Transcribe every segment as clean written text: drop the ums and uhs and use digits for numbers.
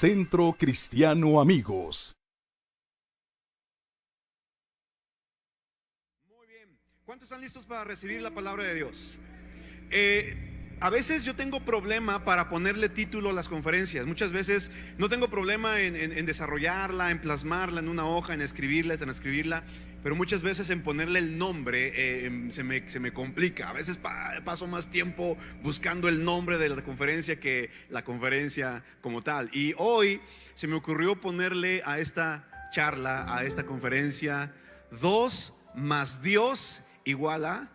Centro Cristiano Amigos. Muy bien. ¿Cuántos están listos para recibir la palabra de Dios? A veces yo tengo problema para ponerle título a las conferencias. Muchas veces no tengo problema en desarrollarla, en plasmarla en una hoja, en escribirla, pero muchas veces en ponerle el nombre se me complica. A veces paso más tiempo buscando el nombre de la conferencia que la conferencia como tal. Y hoy se me ocurrió ponerle a esta charla, a esta conferencia, 2 más Dios igual a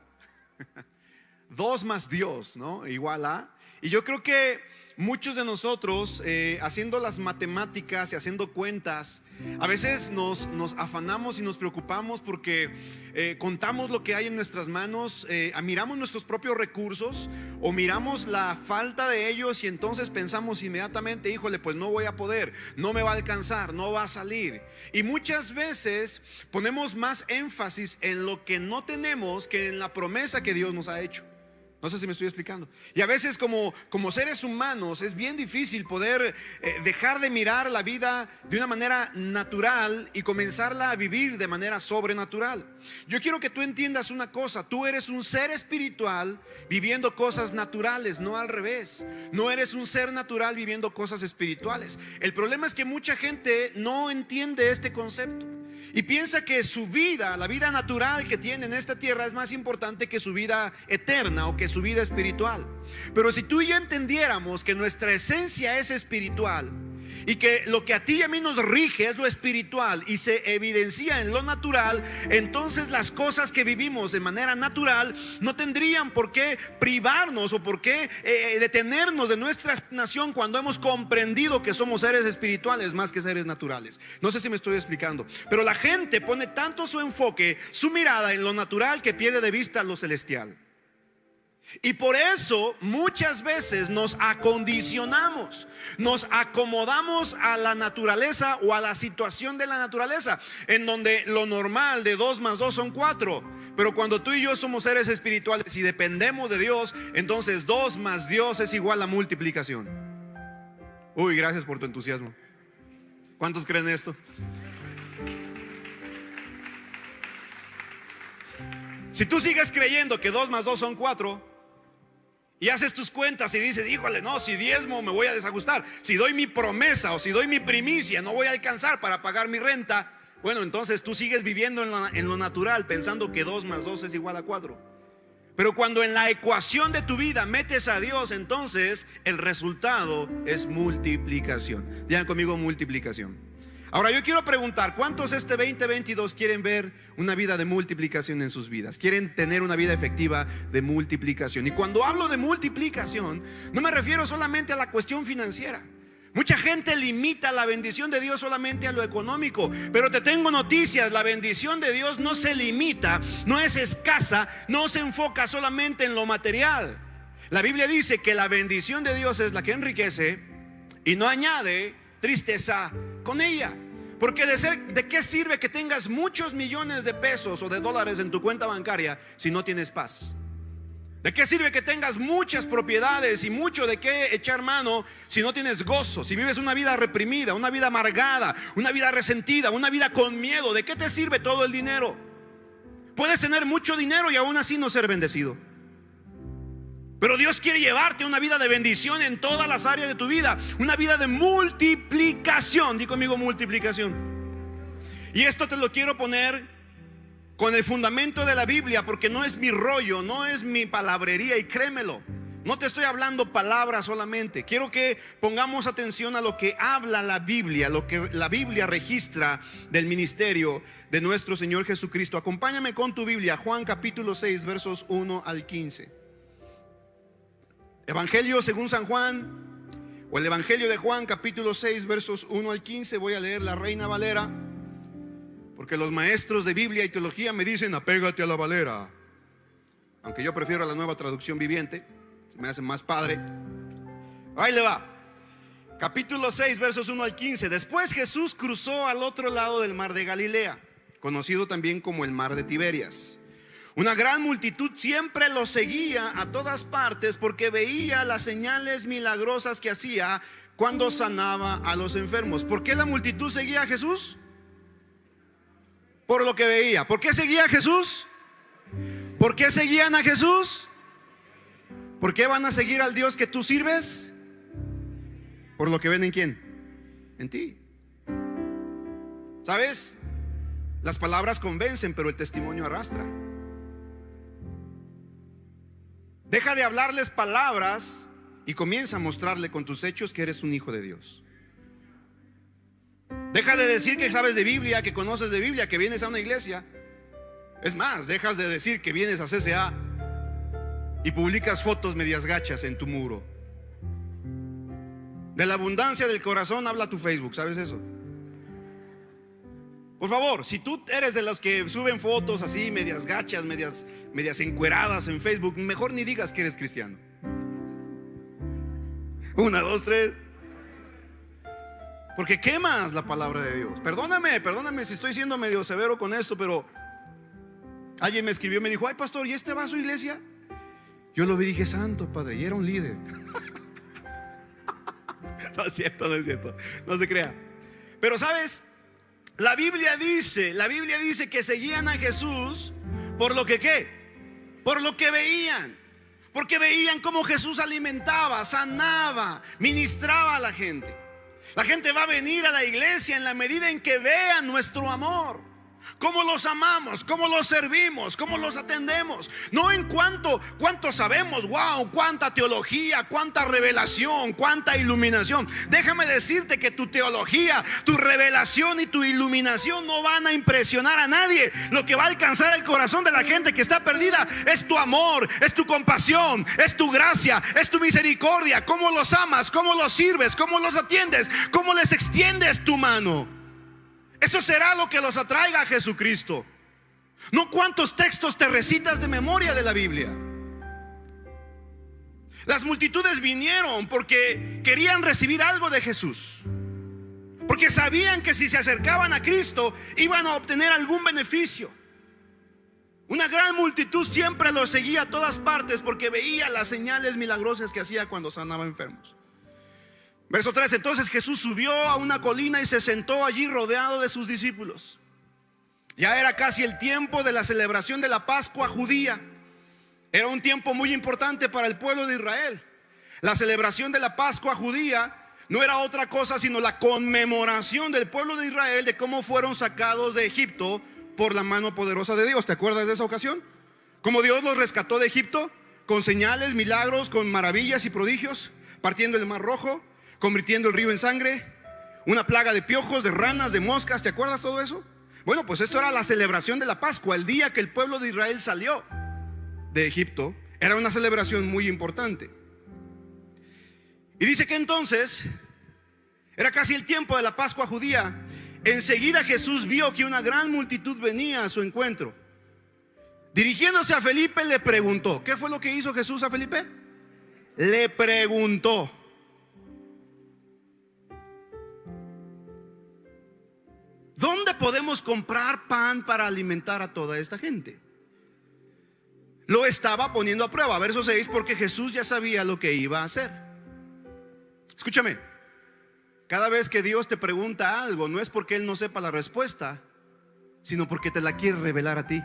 2 más Dios, ¿no? Igual a. Y yo creo que muchos de nosotros, haciendo las matemáticas y haciendo cuentas, a veces nos afanamos y nos preocupamos porque contamos lo que hay en nuestras manos, miramos nuestros propios recursos o miramos la falta de ellos y entonces pensamos inmediatamente, híjole, pues no voy a poder, no me va a alcanzar, no va a salir. Y muchas veces ponemos más énfasis en lo que no tenemos que en la promesa que Dios nos ha hecho. No sé si me estoy explicando. Y a veces como seres humanos es bien difícil poder dejar de mirar la vida de una manera natural y comenzarla a vivir de manera sobrenatural. Yo quiero que tú entiendas una cosa: tú eres un ser espiritual viviendo cosas naturales, no al revés. No eres un ser natural viviendo cosas espirituales. El problema es que mucha gente no entiende este concepto y piensa que su vida, la vida natural que tiene en esta tierra, es más importante que su vida eterna o que su vida espiritual. Pero si tú y yo entendiéramos que nuestra esencia es espiritual y que lo que a ti y a mí nos rige es lo espiritual y se evidencia en lo natural, entonces las cosas que vivimos de manera natural no tendrían por qué privarnos o por qué detenernos de nuestra asignación cuando hemos comprendido que somos seres espirituales más que seres naturales. No sé si me estoy explicando, pero la gente pone tanto su enfoque, su mirada en lo natural, que pierde de vista lo celestial. Y por eso muchas veces nos acondicionamos, nos acomodamos a la naturaleza o a la situación de la naturaleza, en donde lo normal de 2 más 2 son 4. Pero cuando tú y yo somos seres espirituales y dependemos de Dios, entonces 2 más Dios es igual a multiplicación. Uy, gracias por tu entusiasmo. ¿Cuántos creen esto? Si tú sigues creyendo que 2 más 2 son 4 y haces tus cuentas y dices, híjole, no, si diezmo me voy a desajustar, si doy mi promesa o si doy mi primicia no voy a alcanzar para pagar mi renta, bueno, entonces tú sigues viviendo en lo natural, pensando que 2 más 2 es igual a 4. Pero cuando en la ecuación de tu vida metes a Dios, entonces el resultado es multiplicación. Digan conmigo: multiplicación. Ahora yo quiero preguntar, ¿cuántos este 2022 quieren ver una vida de multiplicación en sus vidas? Quieren tener una vida efectiva de multiplicación. Y cuando hablo de multiplicación, no me refiero solamente a la cuestión financiera. Mucha gente limita la bendición de Dios solamente a lo económico, pero te tengo noticias: la bendición de Dios no se limita, no es escasa, no se enfoca solamente en lo material. La Biblia dice que la bendición de Dios es la que enriquece y no añade tristeza con ella. Porque ¿de qué sirve que tengas muchos millones de pesos o de dólares en tu cuenta bancaria si no tienes paz? ¿De qué sirve que tengas muchas propiedades y mucho de qué echar mano si no tienes gozo? Si vives una vida reprimida, una vida amargada, una vida resentida, una vida con miedo, ¿de qué te sirve todo el dinero? Puedes tener mucho dinero y aún así no ser bendecido. Pero Dios quiere llevarte a una vida de bendición en todas las áreas de tu vida, una vida de multiplicación. Di conmigo: multiplicación. Y esto te lo quiero poner con el fundamento de la Biblia, porque no es mi rollo, no es mi palabrería, y créemelo, no te estoy hablando palabras solamente. Quiero que pongamos atención a lo que habla la Biblia, lo que la Biblia registra del ministerio de nuestro Señor Jesucristo. Acompáñame con tu Biblia, Juan capítulo 6, versos 1 al 15. Evangelio según San Juan, o el Evangelio de Juan capítulo 6, versos 1 al 15. Voy a leer la Reina Valera, porque los maestros de Biblia y teología me dicen: apégate a la Valera, aunque yo prefiero la Nueva Traducción Viviente, se me hace más padre. Ahí le va. Capítulo 6, versos 1 al 15. Después Jesús cruzó al otro lado del mar de Galilea, conocido también como el mar de Tiberias. Una gran multitud siempre lo seguía a todas partes porque veía las señales milagrosas que hacía, cuando sanaba a los enfermos. ¿Por qué la multitud seguía a Jesús? Por lo que veía. ¿Por qué seguía a Jesús? ¿Por qué seguían a Jesús? ¿Por qué van a seguir al Dios que tú sirves? Por lo que ven en quién, en ti. ¿Sabes? Las palabras convencen, pero el testimonio arrastra. Deja de hablarles palabras y comienza a mostrarle con tus hechos que eres un hijo de Dios. Deja de decir que sabes de Biblia, que conoces de Biblia, que vienes a una iglesia. Es más, dejas de decir que vienes a CCA y publicas fotos medias gachas en tu muro. De la abundancia del corazón habla tu Facebook, ¿sabes eso? Por favor, si tú eres de los que suben fotos así medias gachas, medias encueradas en Facebook, mejor ni digas que eres cristiano. 1, 2, 3. Porque quemas la palabra de Dios. Perdóname si estoy siendo medio severo con esto, pero alguien me escribió y me dijo: ay, pastor, ¿y este va a su iglesia? Yo lo vi y dije: santo padre, y era un líder. No es cierto, no se crea. Pero sabes, la Biblia dice que seguían a Jesús por lo que ¿qué? Por lo que veían. Porque veían cómo Jesús alimentaba, sanaba, ministraba a la gente. La gente va a venir a la iglesia en la medida en que vean nuestro amor, cómo los amamos, cómo los servimos, cómo los atendemos. No en cuánto sabemos, wow, cuánta teología, cuánta revelación, cuánta iluminación. Déjame decirte que tu teología, tu revelación y tu iluminación no van a impresionar a nadie. Lo que va a alcanzar el corazón de la gente que está perdida es tu amor, es tu compasión, es tu gracia, es tu misericordia. Cómo los amas, cómo los sirves, cómo los atiendes, cómo les extiendes tu mano. Eso será lo que los atraiga a Jesucristo. No cuántos textos te recitas de memoria de la Biblia. Las multitudes vinieron porque querían recibir algo de Jesús, porque sabían que si se acercaban a Cristo iban a obtener algún beneficio. Una gran multitud siempre lo seguía a todas partes porque veía las señales milagrosas que hacía cuando sanaba enfermos. Verso 3: entonces Jesús subió a una colina y se sentó allí rodeado de sus discípulos. Ya era casi el tiempo de la celebración de la Pascua judía. Era un tiempo muy importante para el pueblo de Israel. La celebración de la Pascua judía no era otra cosa sino la conmemoración del pueblo de Israel de cómo fueron sacados de Egipto por la mano poderosa de Dios. ¿Te acuerdas de esa ocasión? Cómo Dios los rescató de Egipto con señales, milagros, con maravillas y prodigios, partiendo el mar rojo, convirtiendo el río en sangre, una plaga de piojos, de ranas, de moscas. ¿Te acuerdas todo eso? Bueno, pues esto era la celebración de la Pascua, el día que el pueblo de Israel salió de Egipto. Era una celebración muy importante. Y dice que entonces era casi el tiempo de la Pascua judía. Enseguida Jesús vio que una gran multitud venía a su encuentro. Dirigiéndose a Felipe le preguntó. ¿Qué fue lo que hizo Jesús a Felipe? Le preguntó: ¿dónde podemos comprar pan para alimentar a toda esta gente? Lo estaba poniendo a prueba. Verso 6: porque Jesús ya sabía lo que iba a hacer. Escúchame, cada vez que Dios te pregunta algo, no es porque Él no sepa la respuesta, sino porque te la quiere revelar a ti.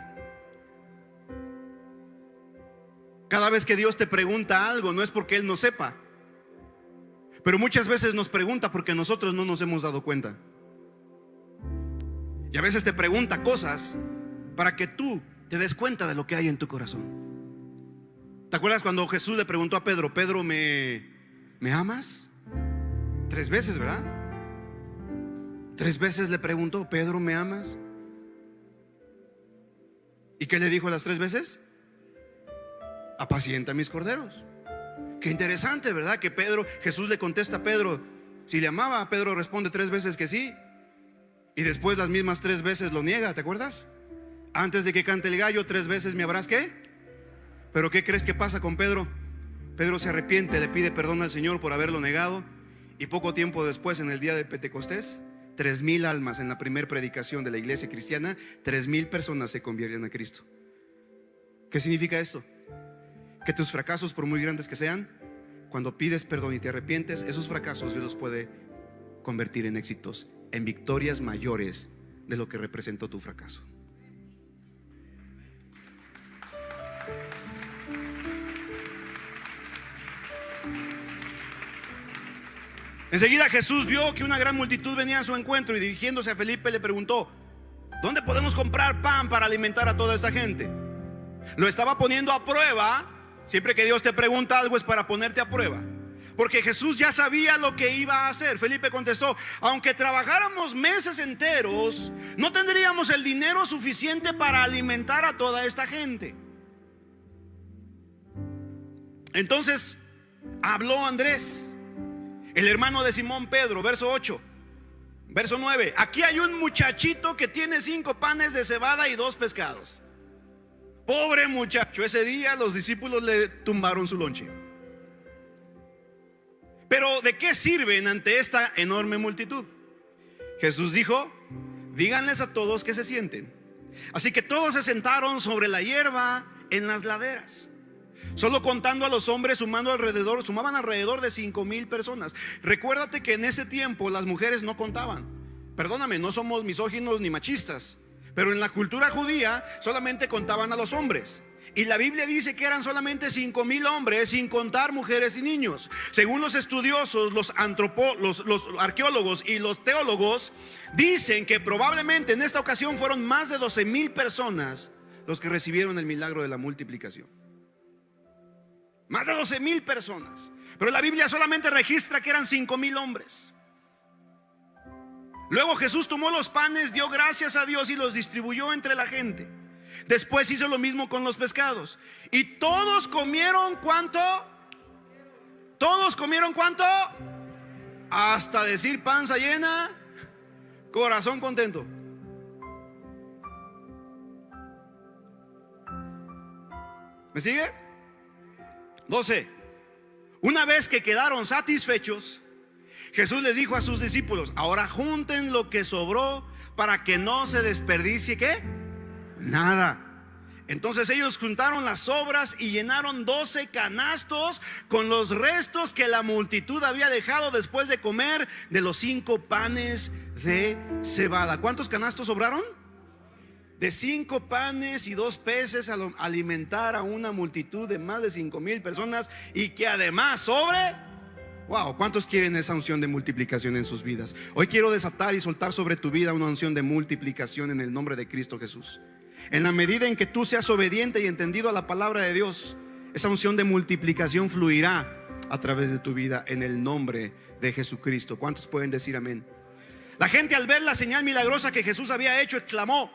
Cada vez que Dios te pregunta algo, no es porque Él no sepa, pero muchas veces nos pregunta porque nosotros no nos hemos dado cuenta. Y a veces te pregunta cosas para que tú te des cuenta de lo que hay en tu corazón. ¿Te acuerdas cuando Jesús le preguntó a Pedro: Pedro, ¿me amas? 3 veces, ¿verdad? 3 veces le preguntó: Pedro, ¿me amas? ¿Y qué le dijo las 3 veces? Apacienta mis corderos. Qué interesante, ¿verdad? Que Jesús le contesta a Pedro si le amaba. Pedro responde 3 veces que sí, y después las mismas 3 veces lo niega. ¿Te acuerdas? Antes de que cante el gallo, 3 veces me habrás ¿qué? Pero ¿qué crees que pasa con Pedro? Pedro se arrepiente, le pide perdón al Señor por haberlo negado, y poco tiempo después, en el día de Pentecostés, 3,000 almas en la primera predicación de la iglesia cristiana, 3,000 personas se convierten a Cristo. ¿Qué significa esto? Que tus fracasos, por muy grandes que sean, cuando pides perdón y te arrepientes, esos fracasos Dios los puede convertir en éxitos, en victorias mayores de lo que representó tu fracaso. Enseguida Jesús vio que una gran multitud venía a su encuentro y dirigiéndose a Felipe le preguntó: ¿dónde podemos comprar pan para alimentar a toda esta gente? Lo estaba poniendo a prueba. Siempre que Dios te pregunta algo es para ponerte a prueba, porque Jesús ya sabía lo que iba a hacer. Felipe contestó: aunque trabajáramos meses enteros, no tendríamos el dinero suficiente para alimentar a toda esta gente. Entonces habló Andrés, el hermano de Simón Pedro, verso 8. Verso 9: aquí hay un muchachito que tiene 5 panes de cebada y 2 pescados. Pobre muchacho, ese día los discípulos le tumbaron su lonche. Pero ¿de qué sirven ante esta enorme multitud? Jesús dijo: díganles a todos que se sienten. Así que todos se sentaron sobre la hierba en las laderas. Solo contando a los hombres sumaban alrededor de 5,000 personas. Recuérdate que en ese tiempo las mujeres no contaban. Perdóname, no somos misóginos ni machistas, pero en la cultura judía solamente contaban a los hombres. Y la Biblia dice que eran solamente 5,000 hombres, sin contar mujeres y niños. Según los estudiosos, los arqueólogos y los teólogos, dicen que probablemente en esta ocasión fueron más de 12,000 personas los que recibieron el milagro de la multiplicación. Más de 12,000 personas. Pero la Biblia solamente registra que eran 5,000 hombres. Luego Jesús tomó los panes, dio gracias a Dios y los distribuyó entre la gente. Después hizo lo mismo con los pescados. Y todos comieron ¿cuánto? Todos comieron ¿cuánto? Hasta decir panza llena, corazón contento. ¿Me sigue? 12. Una vez que quedaron satisfechos, Jesús les dijo a sus discípulos: ahora junten lo que sobró para que no se desperdicie ¿qué? Nada. Entonces ellos juntaron las sobras y llenaron 12 canastos con los restos que la multitud había dejado después de comer de los 5 panes de cebada. ¿Cuántos canastos sobraron? De 5 panes y 2 peces a alimentar a una multitud de más de 5,000 personas, y que además sobre. Wow, ¿cuántos quieren esa unción de multiplicación en sus vidas? Hoy quiero desatar y soltar sobre tu vida una unción de multiplicación en el nombre de Cristo Jesús. En la medida en que tú seas obediente y entendido a la palabra de Dios, esa unción de multiplicación fluirá a través de tu vida en el nombre de Jesucristo. ¿Cuántos pueden decir amén? La gente, al ver la señal milagrosa que Jesús había hecho, exclamó: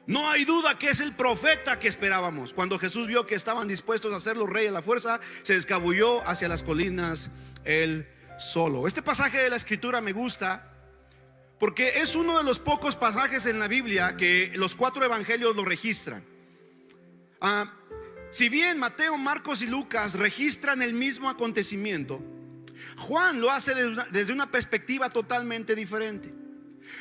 no hay duda que es el profeta que esperábamos. Cuando Jesús vio que estaban dispuestos a hacerlo rey a la fuerza, se escabulló hacia las colinas él solo. Este pasaje de la escritura me gusta porque es uno de los pocos pasajes en la Biblia que los 4 evangelios lo registran. Si bien Mateo, Marcos y Lucas registran el mismo acontecimiento, Juan lo hace desde una perspectiva totalmente diferente.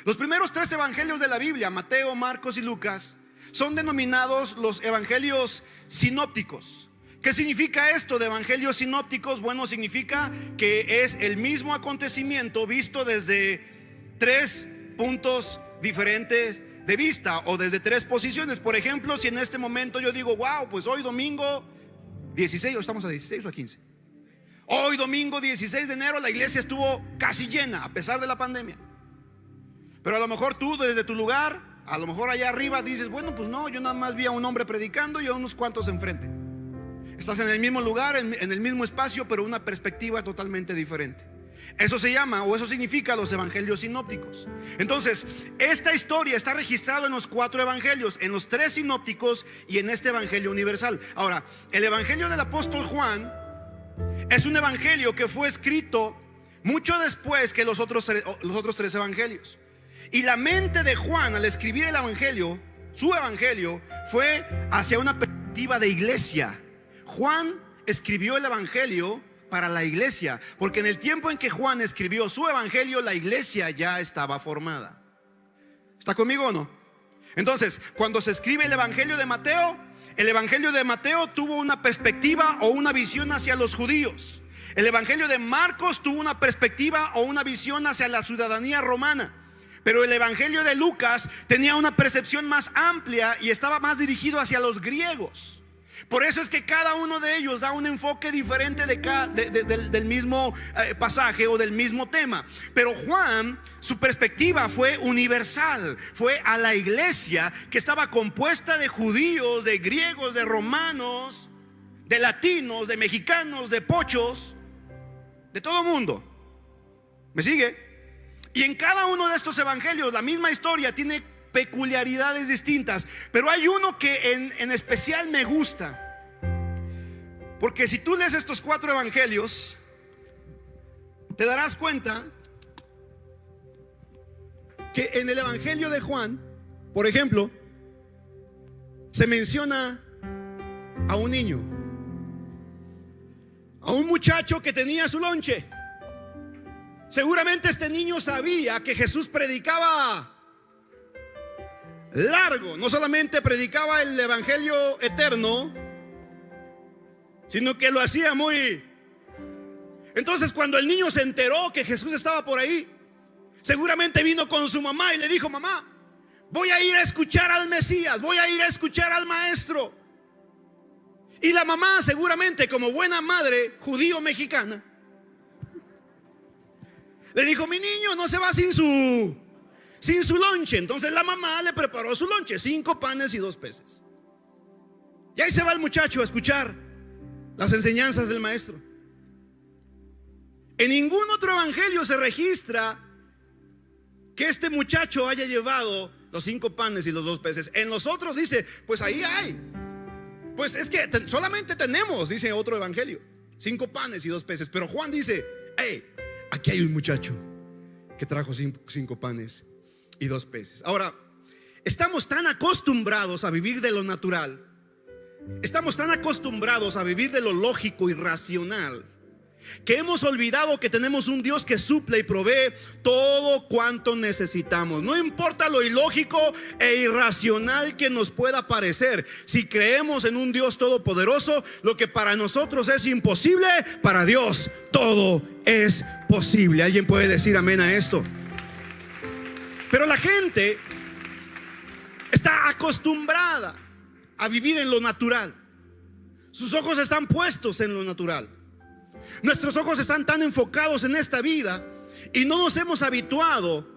Los primeros 3 evangelios de la Biblia, Mateo, Marcos y Lucas, son denominados los evangelios sinópticos. ¿Qué significa esto de evangelios sinópticos? Bueno, significa que es el mismo acontecimiento visto desde 3 puntos diferentes de vista, o desde 3 posiciones. Por ejemplo, si en este momento yo digo: wow, pues hoy domingo 16, o estamos a 16 o a 15. Hoy domingo 16 de enero la iglesia estuvo casi llena a pesar de la pandemia. Pero a lo mejor tú desde tu lugar, a lo mejor allá arriba dices: bueno, pues no, yo nada más vi a un hombre predicando y a unos cuantos enfrente. Estás en el mismo lugar, en el mismo espacio, pero una perspectiva totalmente diferente. Eso se llama, o eso significa, los evangelios sinópticos. Entonces, esta historia está registrada en los 4 evangelios, en los 3 sinópticos y en este evangelio universal. Ahora, el evangelio del apóstol Juan es un evangelio que fue escrito mucho después que los otros 3 evangelios. Y la mente de Juan al escribir el evangelio, su evangelio, fue hacia una perspectiva de iglesia. Juan escribió el evangelio para la iglesia, porque en el tiempo en que Juan escribió su evangelio, la iglesia ya estaba formada. ¿Está conmigo o no? Entonces, cuando se escribe el evangelio de Mateo tuvo una perspectiva o una visión hacia los judíos. El evangelio de Marcos tuvo una perspectiva o una visión hacia la ciudadanía romana, pero el evangelio de Lucas tenía una percepción más amplia y estaba más dirigido hacia los griegos. Por eso es que cada uno de ellos da un enfoque diferente del mismo pasaje o del mismo tema. Pero Juan, su perspectiva fue universal, fue a la iglesia que estaba compuesta de judíos, de griegos, de romanos, de latinos, de mexicanos, de pochos, de todo mundo. ¿Me sigue? Y en cada uno de estos evangelios la misma historia tiene peculiaridades distintas, pero hay uno que en especial me gusta, porque si tú lees estos 4 evangelios te darás cuenta que en el evangelio de Juan, por ejemplo, se menciona a un niño, a un muchacho que tenía su lonche. Seguramente este niño sabía que Jesús predicaba largo, no solamente predicaba el evangelio eterno, sino que lo hacía muy. Entonces, cuando el niño se enteró que Jesús estaba por ahí, seguramente vino con su mamá y le dijo: mamá, voy a ir a escuchar al Mesías, voy a ir a escuchar al maestro. Y la mamá, seguramente como buena madre judío mexicana, le dijo: mi niño no se va sin su lonche. Entonces la mamá le preparó su lonche, 5 panes y 2 peces. Y ahí se va el muchacho a escuchar las enseñanzas del maestro. En ningún otro evangelio se registra que este muchacho haya llevado los 5 panes y los 2 peces. En los otros dice: pues ahí hay. Pues es que solamente tenemos, dice otro evangelio, 5 panes y 2 peces. Pero Juan dice: hey, aquí hay un muchacho que trajo 5 panes y 2 peces. Ahora, estamos tan acostumbrados a vivir de lo natural, estamos tan acostumbrados a vivir de lo lógico y racional, que hemos olvidado que tenemos un Dios que suple y provee todo cuanto necesitamos. No importa lo ilógico e irracional que nos pueda parecer, si creemos en un Dios todopoderoso, lo que para nosotros es imposible, para Dios todo es posible. ¿Alguien puede decir amén a esto? Pero la gente está acostumbrada a vivir en lo natural. Sus ojos están puestos en lo natural. Nuestros ojos están tan enfocados en esta vida y no nos hemos habituado,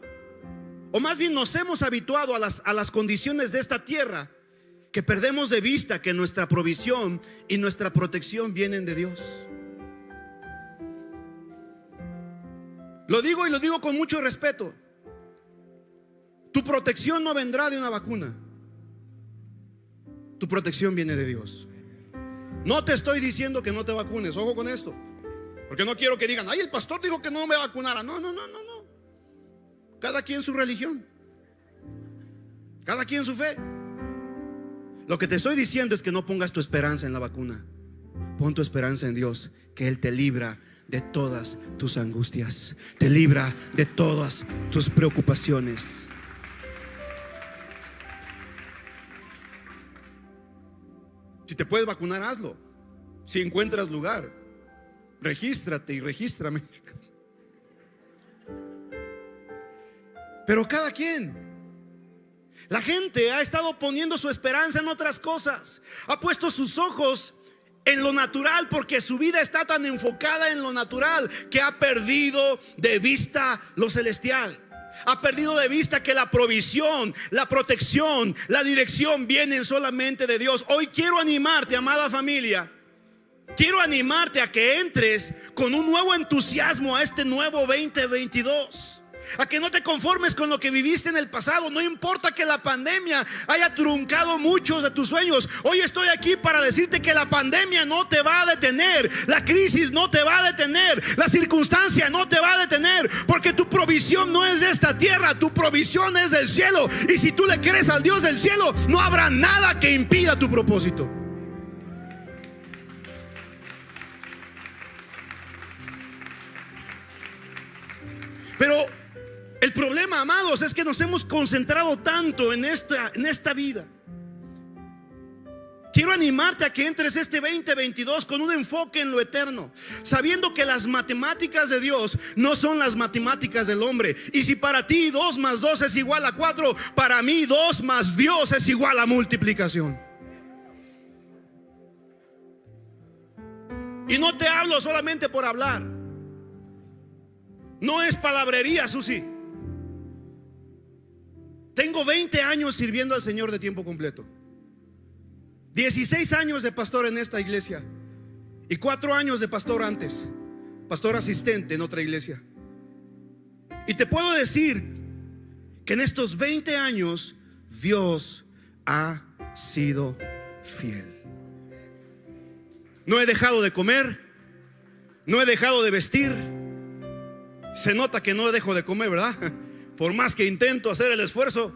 o más bien nos hemos habituado a las condiciones de esta tierra, que perdemos de vista que nuestra provisión y nuestra protección vienen de Dios. Lo digo y lo digo con mucho respeto. Tu protección no vendrá de una vacuna. Tu protección viene de Dios. No te estoy diciendo que no te vacunes, ojo con esto, porque no quiero que digan: ay, el pastor dijo que no me vacunara. No. Cada quien su religión, cada quien su fe. Lo que te estoy diciendo es que no pongas tu esperanza en la vacuna. Pon tu esperanza en Dios, que Él te libra de todas tus angustias, te libra de todas tus preocupaciones. Si te puedes vacunar, hazlo. Si encuentras lugar, regístrate y regístrame. Pero cada quien, la gente ha estado poniendo su esperanza en otras cosas. Ha puesto sus ojos en lo natural, porque su vida está tan enfocada en lo natural que ha perdido de vista lo celestial. Ha perdido de vista que la provisión, la protección, la dirección vienen solamente de Dios. Hoy quiero animarte, amada familia. Quiero animarte a que entres con un nuevo entusiasmo a este nuevo 2022. A que no te conformes con lo que viviste en el pasado. No importa que la pandemia haya truncado muchos de tus sueños. Hoy estoy aquí para decirte que la pandemia no te va a detener. La crisis no te va a detener. La circunstancia no te va a detener. Porque tu provisión no es de esta tierra. Tu provisión es del cielo. Y si tú le crees al Dios del cielo, no habrá nada que impida tu propósito. Pero el problema, amados, es que nos hemos concentrado tanto en esta vida. Quiero quiero animarte a que entres este 2022 con un enfoque en lo eterno, sabiendo que las matemáticas de Dios no son las matemáticas del hombre. Y si para ti 2 más 2 es igual a 4, para mí 2 más Dios es igual a multiplicación. Y no te hablo solamente por hablar. No es palabrería, Susi. Tengo 20 años sirviendo al Señor de tiempo completo. 16 años de pastor en esta iglesia y 4 años de pastor antes, pastor asistente en otra iglesia. Y te puedo decir que en estos 20 años Dios ha sido fiel. No he dejado de comer, no he dejado de vestir. Se nota que no dejo de comer, ¿verdad? Por más que intento hacer el esfuerzo,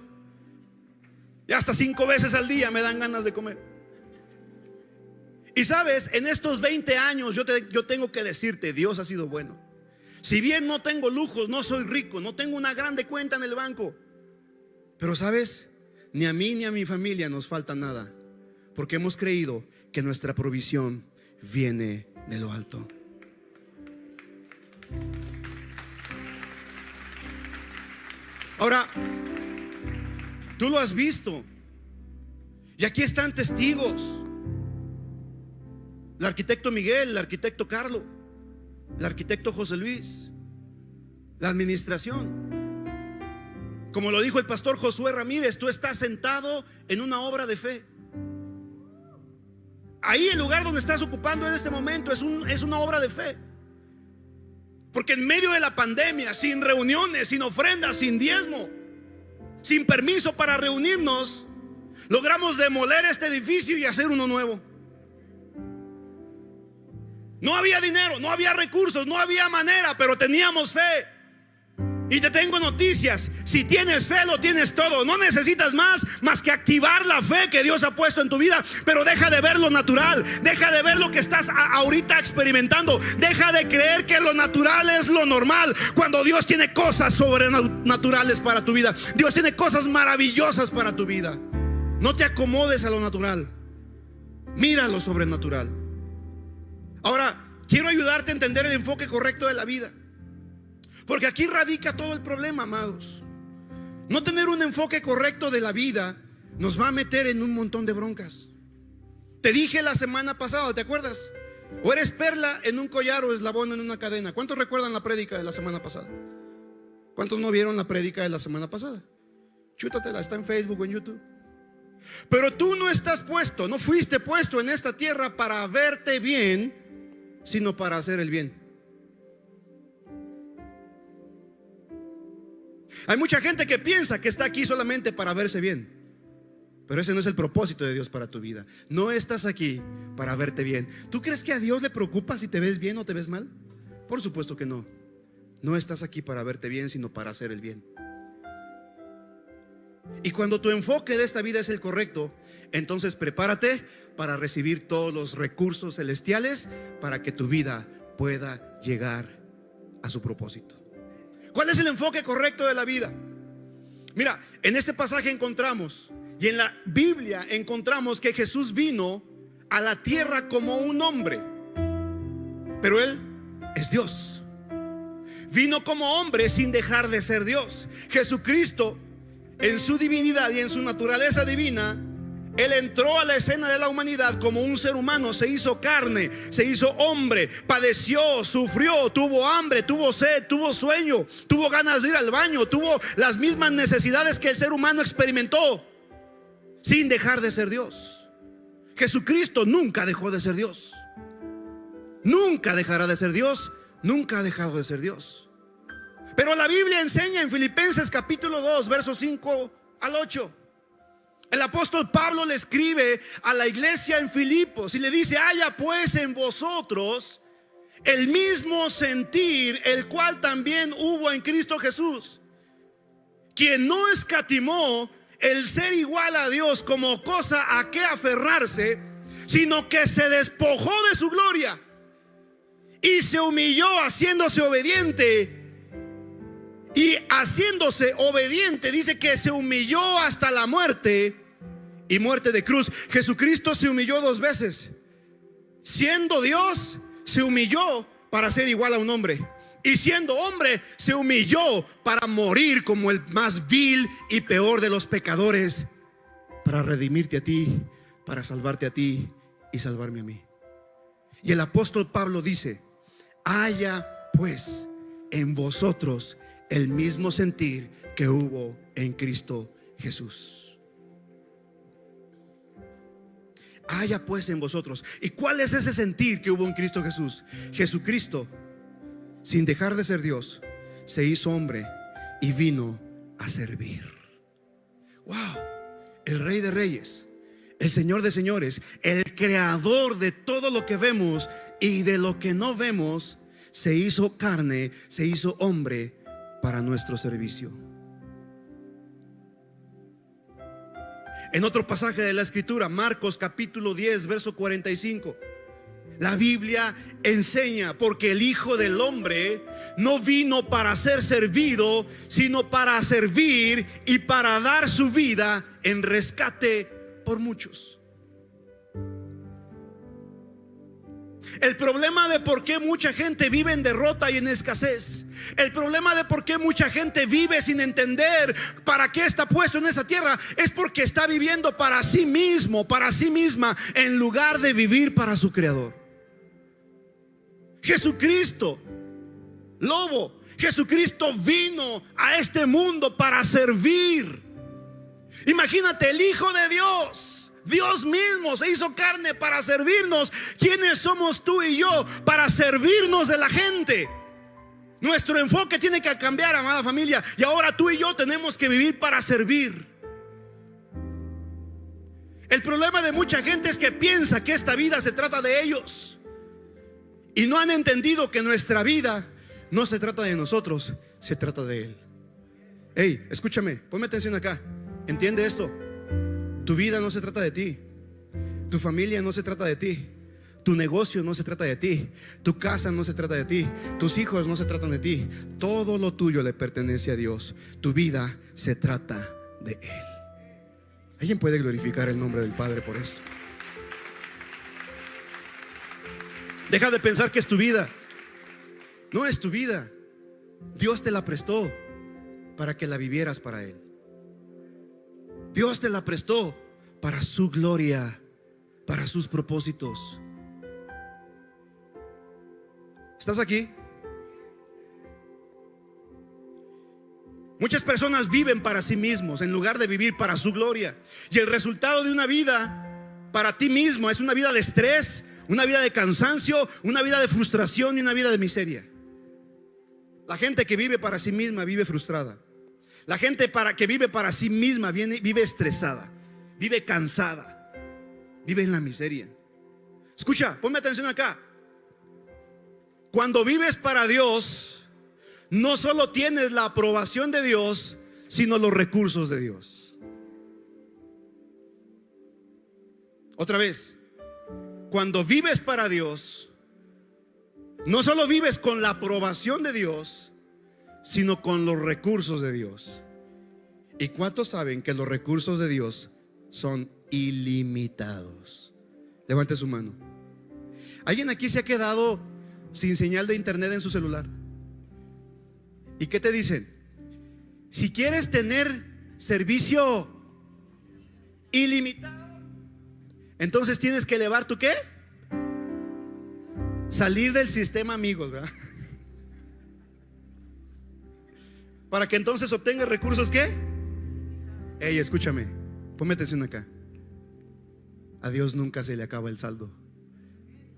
y hasta 5 veces al día me dan ganas de comer. Y sabes, en estos 20 años yo tengo que decirte, Dios ha sido bueno. Si bien no tengo lujos, no soy rico, no tengo una grande cuenta en el banco, pero sabes, ni a mí ni a mi familia nos falta nada, porque hemos creído que nuestra provisión viene de lo alto. Ahora, tú lo has visto, y aquí están testigos. El arquitecto Miguel, el arquitecto Carlos, el arquitecto José Luis, la administración. Como lo dijo el pastor Josué Ramírez, tú estás sentado en una obra de fe. Ahí el lugar donde estás ocupando en este momento es una obra de fe. Porque en medio de la pandemia, sin reuniones, sin ofrendas, sin diezmo, sin permiso para reunirnos, logramos demoler este edificio y hacer uno nuevo. No había dinero, no había recursos, no había manera, pero teníamos fe. Y te tengo noticias: si tienes fe, lo tienes todo. No necesitas más que activar la fe que Dios ha puesto en tu vida. Pero deja de ver lo natural, deja de ver lo que estás ahorita experimentando. Deja de creer que lo natural es lo normal, cuando Dios tiene cosas sobrenaturales para tu vida. Dios tiene cosas maravillosas para tu vida. No te acomodes a lo natural, mira lo sobrenatural. Ahora, quiero ayudarte a entender el enfoque correcto de la vida, porque aquí radica todo el problema, amados. No tener un enfoque correcto de la vida nos va a meter en un montón de broncas. Te dije la semana pasada, ¿te acuerdas? O eres perla en un collar o eslabón en una cadena. ¿Cuántos recuerdan la prédica de la semana pasada? ¿Cuántos no vieron la prédica de la semana pasada? Chútatela, está en Facebook o en YouTube. Pero tú no estás puesto, no fuiste puesto en esta tierra para verte bien, sino para hacer el bien. Hay mucha gente que piensa que está aquí solamente para verse bien, pero ese no es el propósito de Dios para tu vida. No estás aquí para verte bien. ¿Tú crees que a Dios le preocupa si te ves bien o te ves mal? Por supuesto que no. No estás aquí para verte bien, sino para hacer el bien. Y cuando tu enfoque de esta vida es el correcto, entonces prepárate para recibir todos los recursos celestiales para que tu vida pueda llegar a su propósito. ¿Cuál es el enfoque correcto de la vida? Mira, en este pasaje encontramos, y en la Biblia encontramos, que Jesús vino a la tierra como un hombre, pero Él es Dios. Vino como hombre sin dejar de ser Dios. Jesucristo, en su divinidad y en su naturaleza divina, Él entró a la escena de la humanidad como un ser humano. Se hizo carne, se hizo hombre, padeció, sufrió, tuvo hambre, tuvo sed, tuvo sueño, tuvo ganas de ir al baño, tuvo las mismas necesidades que el ser humano experimentó, sin dejar de ser Dios. Jesucristo nunca dejó de ser Dios, nunca dejará de ser Dios, nunca ha dejado de ser Dios. Pero la Biblia enseña en Filipenses capítulo 2, versos 5 al 8. El apóstol Pablo le escribe a la iglesia en Filipos y le dice: haya pues en vosotros el mismo sentir, el cual también hubo en Cristo Jesús, quien no escatimó el ser igual a Dios como cosa a que aferrarse, sino que se despojó de su gloria y se humilló, haciéndose obediente. Y haciéndose obediente, dice que se humilló hasta la muerte y muerte de cruz. Jesucristo se humilló 2 veces. Siendo Dios, se humilló para ser igual a un hombre. Y siendo hombre, se humilló para morir como el más vil y peor de los pecadores, para redimirte a ti, para salvarte a ti y salvarme a mí. Y el apóstol Pablo dice: haya pues en vosotros el mismo sentir que hubo en Cristo Jesús. Haya pues en vosotros. ¿Y cuál es ese sentir que hubo en Cristo Jesús? Jesucristo, sin dejar de ser Dios, se hizo hombre y vino a servir. Wow, el Rey de Reyes, el Señor de Señores, el creador de todo lo que vemos y de lo que no vemos, se hizo carne, se hizo hombre para nuestro servicio. En otro pasaje de la Escritura, Marcos capítulo 10, verso 45, la Biblia enseña: porque el Hijo del Hombre no vino para ser servido, sino para servir y para dar su vida en rescate por muchos. El problema de por qué mucha gente vive en derrota y en escasez, el problema de por qué mucha gente vive sin entender para qué está puesto en esa tierra, es porque está viviendo para sí mismo, para sí misma, en lugar de vivir para su Creador. Jesucristo, lobo, Jesucristo vino a este mundo para servir. Imagínate, el Hijo de Dios, Dios mismo se hizo carne para servirnos. ¿Quiénes somos tú y yo para servirnos de la gente? Nuestro enfoque tiene que cambiar, amada familia. Y ahora tú y yo tenemos que vivir para servir. El problema de mucha gente es que piensa que esta vida se trata de ellos, y no han entendido que nuestra vida no se trata de nosotros, se trata de Él. Hey, escúchame, ponme atención acá. Entiende esto. Tu vida no se trata de ti. Tu familia no se trata de ti. Tu negocio no se trata de ti. Tu casa no se trata de ti. Tus hijos no se tratan de ti. Todo lo tuyo le pertenece a Dios. Tu vida se trata de Él. ¿Alguien puede glorificar el nombre del Padre por esto? Deja de pensar que es tu vida. No es tu vida. Dios te la prestó para que la vivieras para Él. Dios te la prestó para su gloria, para sus propósitos. ¿Estás aquí? Muchas personas viven para sí mismos en lugar de vivir para su gloria. Y el resultado de una vida para ti mismo es una vida de estrés, una vida de cansancio, una vida de frustración y una vida de miseria. La gente que vive para sí misma vive frustrada. La gente que vive para sí misma vive estresada, vive cansada, vive en la miseria. Escucha, ponme atención acá. Cuando vives para Dios, no solo tienes la aprobación de Dios, sino los recursos de Dios. Otra vez, cuando vives para Dios, no solo vives con la aprobación de Dios, sino con los recursos de Dios. ¿Y cuántos saben que los recursos de Dios son ilimitados? Levante su mano. ¿Alguien aquí se ha quedado sin señal de internet en su celular? ¿Y qué te dicen? Si quieres tener servicio ilimitado, entonces tienes que elevar tu ¿qué? Salir del sistema amigos, ¿verdad? Para que entonces obtengas recursos ¿qué? Hey, escúchame, ponme atención acá. A Dios nunca se le acaba el saldo.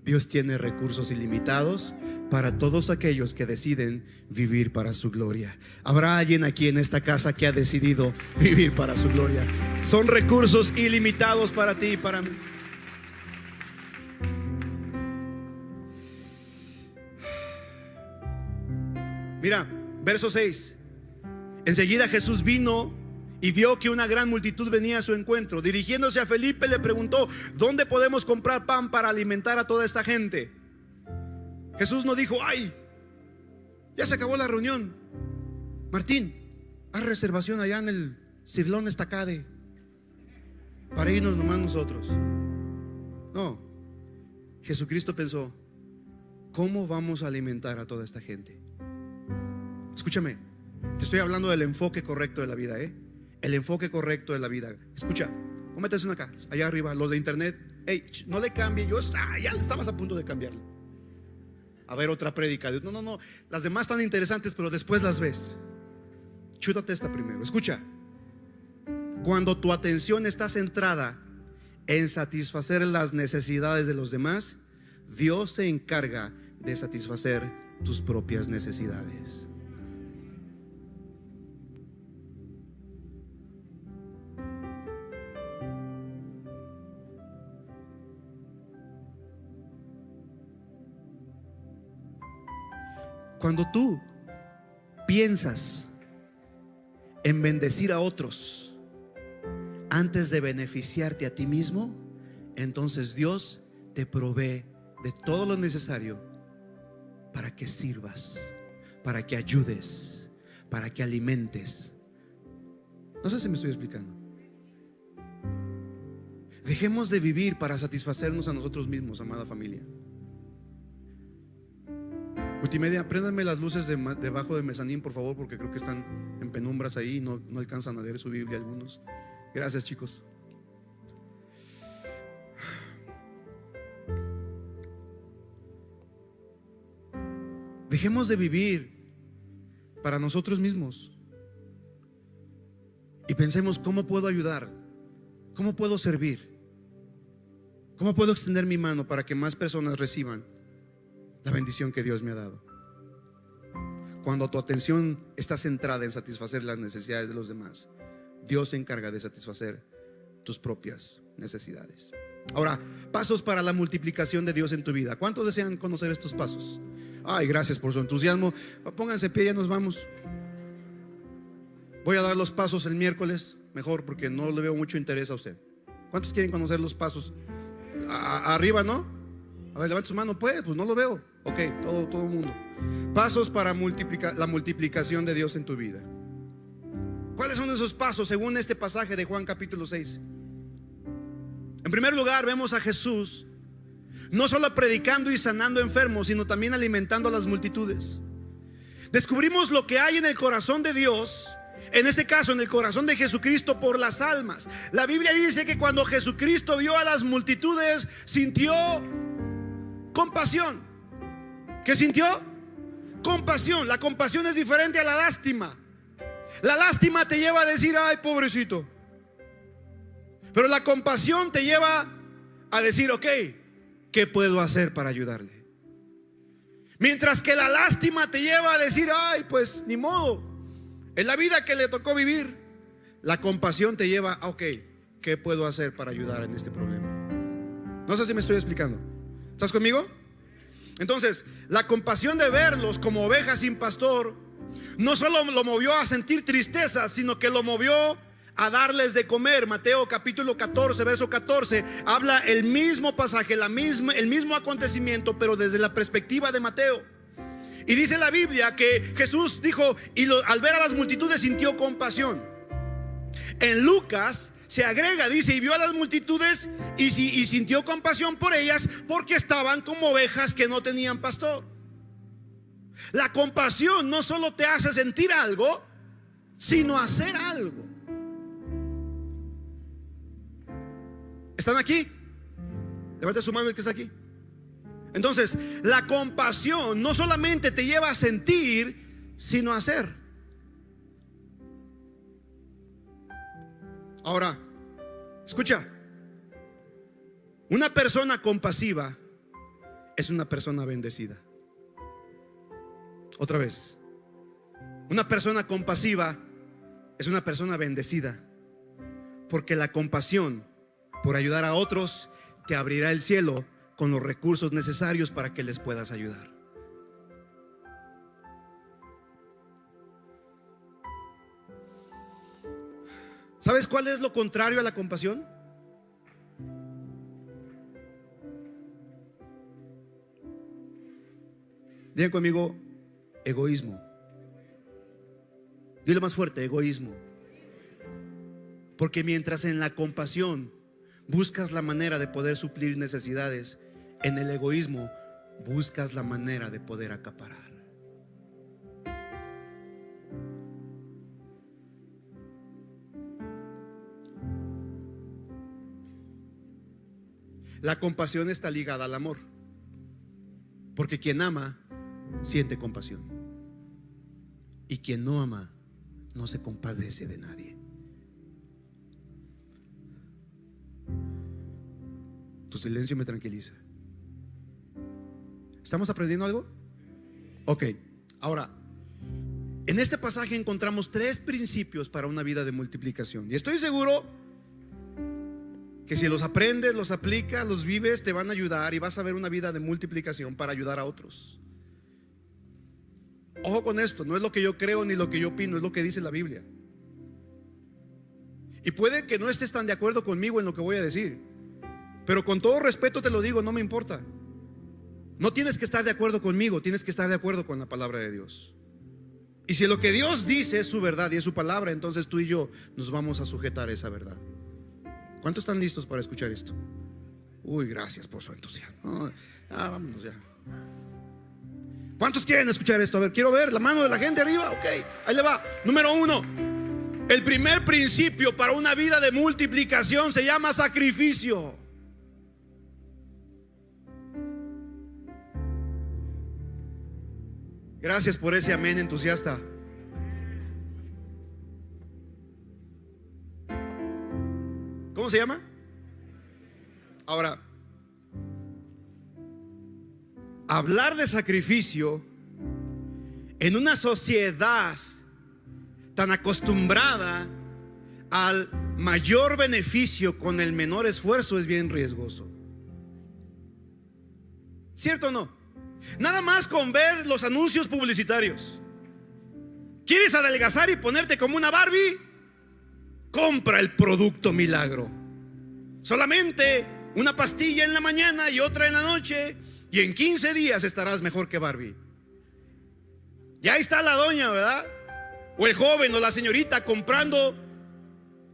Dios tiene recursos ilimitados para todos aquellos que deciden vivir para su gloria. ¿Habrá alguien aquí en esta casa que ha decidido vivir para su gloria? Son recursos ilimitados para ti y para mí. Mira, verso 6. Enseguida Jesús vino y vio que una gran multitud venía a su encuentro. Dirigiéndose a Felipe le preguntó: ¿dónde podemos comprar pan para alimentar a toda esta gente? Jesús no dijo: ay, ya se acabó la reunión, Martín, haz reservación allá en el Sirlón Estacade. para irnos nomás nosotros. No, Jesucristo pensó: ¿cómo vamos a alimentar a toda esta gente? Escúchame, te estoy hablando del enfoque correcto de la vida, el enfoque correcto de la vida. Escucha, póngate una acá, allá arriba, los de internet. Hey, no le cambie, ya estabas a punto de cambiarle. A ver, otra prédica. No, las demás están interesantes, pero después las ves. Chútate esta primero. Escucha, cuando tu atención está centrada en satisfacer las necesidades de los demás, Dios se encarga de satisfacer tus propias necesidades. Cuando tú piensas en bendecir a otros antes de beneficiarte a ti mismo, entonces Dios te provee de todo lo necesario para que sirvas, para que ayudes, para que alimentes. No sé si me estoy explicando. Dejemos de vivir para satisfacernos a nosotros mismos, amada familia. Multimedia, préndanme las luces debajo de mezanín, por favor, porque creo que están en penumbras ahí y no alcanzan a leer su Biblia algunos. Gracias, chicos. Dejemos de vivir para nosotros mismos y pensemos: ¿cómo puedo ayudar? ¿Cómo puedo servir? ¿Cómo puedo extender mi mano para que más personas reciban la bendición que Dios me ha dado? Cuando tu atención está centrada en satisfacer las necesidades de los demás, Dios se encarga de satisfacer tus propias necesidades. Ahora, pasos para la multiplicación de Dios en tu vida. ¿Cuántos desean conocer estos pasos? Ay, gracias por su entusiasmo. Pónganse pie, ya nos vamos. Voy a dar los pasos el miércoles, mejor, porque no le veo mucho interés a usted. ¿Cuántos quieren conocer los pasos? Arriba, ¿no? A ver, levante su mano. Pues no lo veo. Ok, todo el mundo. Pasos para la multiplicación de Dios en tu vida. ¿Cuáles son esos pasos según este pasaje de Juan capítulo 6? En primer lugar, vemos a Jesús no solo predicando y sanando enfermos, sino también alimentando a las multitudes. Descubrimos lo que hay en el corazón de Dios, en este caso en el corazón de Jesucristo, por las almas. La Biblia dice que cuando Jesucristo vio a las multitudes, sintió compasión. ¿Qué sintió? Compasión. La compasión es diferente a la lástima. La lástima te lleva a decir: ay, pobrecito. Pero la compasión te lleva a decir: ok, ¿qué puedo hacer para ayudarle? Mientras que la lástima te lleva a decir: ay, pues ni modo, en la vida que le tocó vivir. La compasión te lleva a: ok, ¿qué puedo hacer para ayudar en este problema? No sé si me estoy explicando. ¿Estás conmigo? Entonces, la compasión de verlos como ovejas sin pastor no solo lo movió a sentir tristeza, sino que lo movió a darles de comer. Mateo capítulo 14, verso 14, habla el mismo pasaje, el mismo acontecimiento, pero desde la perspectiva de Mateo. Y dice la Biblia que Jesús dijo, al ver a las multitudes sintió compasión. En Lucas se agrega, dice, y vio a las multitudes y sintió compasión por ellas porque estaban como ovejas que no tenían pastor. La compasión no solo te hace sentir algo, sino hacer algo. ¿Están aquí? Levanta su mano el que está aquí. Entonces, la compasión no solamente te lleva a sentir, sino a hacer. Ahora, escucha. Una persona compasiva es una persona bendecida. Otra vez. Una persona compasiva es una persona bendecida, porque la compasión por ayudar a otros te abrirá el cielo con los recursos necesarios para que les puedas ayudar. ¿Sabes cuál es lo contrario a la compasión? Digan conmigo: egoísmo. Dile más fuerte: egoísmo. Porque mientras en la compasión buscas la manera de poder suplir necesidades. En el egoísmo buscas la manera de poder acaparar. La compasión está ligada al amor, porque quien ama siente compasión, y quien no ama no se compadece de nadie. Tu silencio me tranquiliza. ¿Estamos aprendiendo algo? Ok, ahora, en este pasaje encontramos 3 principios para una vida de multiplicación, y estoy seguro que si los aprendes, los aplicas, los vives, te van a ayudar y vas a ver una vida de multiplicación para ayudar a otros. Ojo con esto, no es lo que yo creo ni lo que yo opino, es lo que dice la Biblia. Y puede que no estés tan de acuerdo conmigo en lo que voy a decir, pero con todo respeto te lo digo, no me importa. No tienes que estar de acuerdo conmigo, tienes que estar de acuerdo con la palabra de Dios. Y si lo que Dios dice es su verdad y es su palabra, entonces tú y yo nos vamos a sujetar a esa verdad. ¿Cuántos están listos para escuchar esto? Uy, gracias por su entusiasmo. Vámonos ya. ¿Cuántos quieren escuchar esto? A ver, quiero ver la mano de la gente arriba. Ok, ahí le va. Número 1. El primer principio para una vida de multiplicación se llama sacrificio. Gracias por ese amén entusiasta. ¿Cómo se llama? Ahora, hablar de sacrificio en una sociedad tan acostumbrada al mayor beneficio con el menor esfuerzo es bien riesgoso. ¿Cierto o no? Nada más con ver los anuncios publicitarios. ¿Quieres adelgazar y ponerte como una Barbie? Compra el producto milagro. Solamente una pastilla en la mañana y otra en la noche, y en 15 días estarás mejor que Barbie. Ya está la doña, ¿verdad? O el joven o la señorita comprando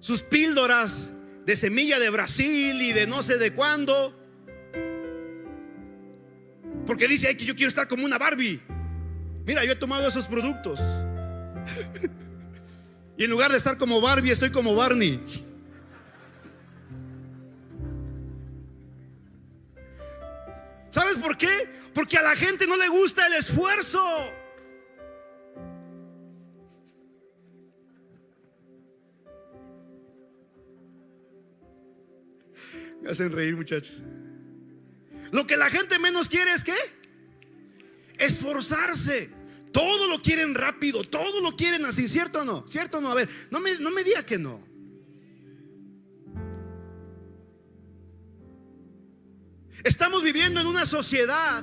sus píldoras de semilla de Brasil y de no sé de cuándo, porque dice, ay, que yo quiero estar como una Barbie. Mira, yo he tomado esos productos y en lugar de estar como Barbie, estoy como Barney. ¿Sabes por qué? Porque a la gente no le gusta el esfuerzo. Me hacen reír, muchachos. Lo que la gente menos quiere es ¿qué? Esforzarse. Todo lo quieren rápido, todo lo quieren así, ¿cierto o no? ¿Cierto o no? A ver, no me diga que no. Estamos viviendo en una sociedad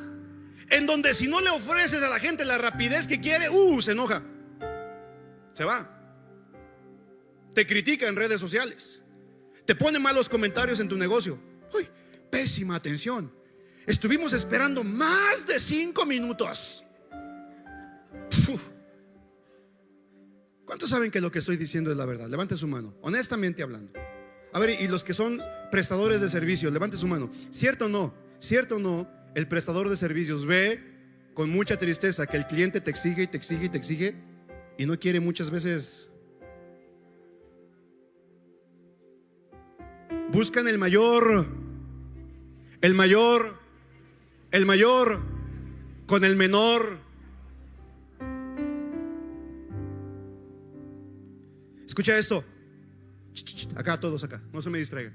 en donde si no le ofreces a la gente la rapidez que quiere, se enoja, se va, te critica en redes sociales, te pone malos comentarios en tu negocio. Uy, pésima atención. Estuvimos esperando más de 5 minutos. ¿Cuántos saben que lo que estoy diciendo es la verdad? Levante su mano, honestamente hablando. A ver, y los que son prestadores de servicios, levante su mano. ¿Cierto o no? ¿Cierto o no? El prestador de servicios ve con mucha tristeza que el cliente te exige y te exige y te exige y no quiere muchas veces. Buscan el mayor con el menor. Escucha esto. Acá, todos acá, no se me distraigan.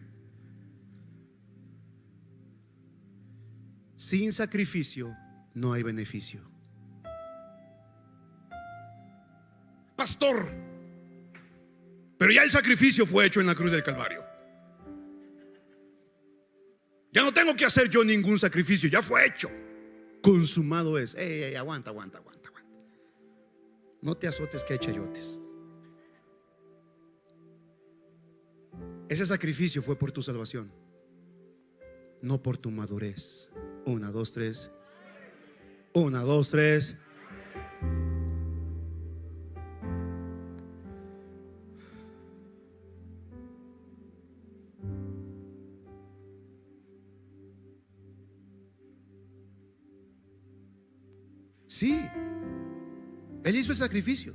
Sin sacrificio no hay beneficio. Pastor, pero ya el sacrificio fue hecho en la cruz del Calvario. Ya no tengo que hacer yo ningún sacrificio, ya fue hecho. Consumado es. Aguanta. No te azotes que hay chayotes. Ese sacrificio fue por tu salvación, no por tu madurez. 1, 2, 3. 1, 2, 3. Sí, Él hizo el sacrificio.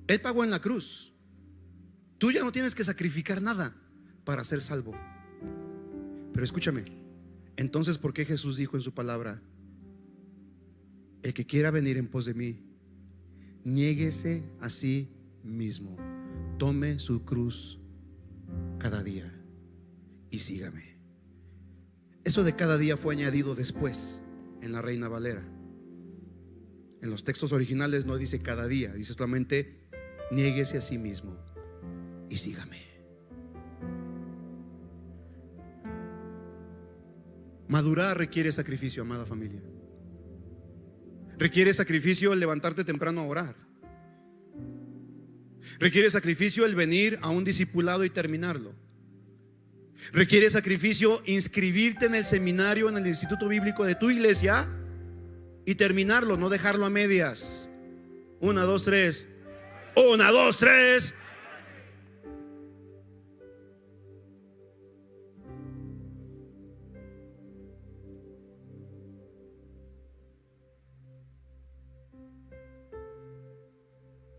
Él pagó en la cruz. Tú ya no tienes que sacrificar nada para ser salvo. Pero escúchame, entonces, ¿por qué Jesús dijo en su palabra: el que quiera venir en pos de mí, niéguese a sí mismo, tome su cruz cada día y sígame? Eso de cada día fue añadido después en la Reina Valera. En los textos originales no dice cada día, dice solamente: niéguese a sí mismo y sígame. Madurar requiere sacrificio, amada familia. Requiere sacrificio el levantarte temprano a orar. Requiere sacrificio el venir a un discipulado y terminarlo. Requiere sacrificio inscribirte en el seminario, en el instituto bíblico de tu iglesia y terminarlo, no dejarlo a medias. 1, 2, 3. 1, 2, 3.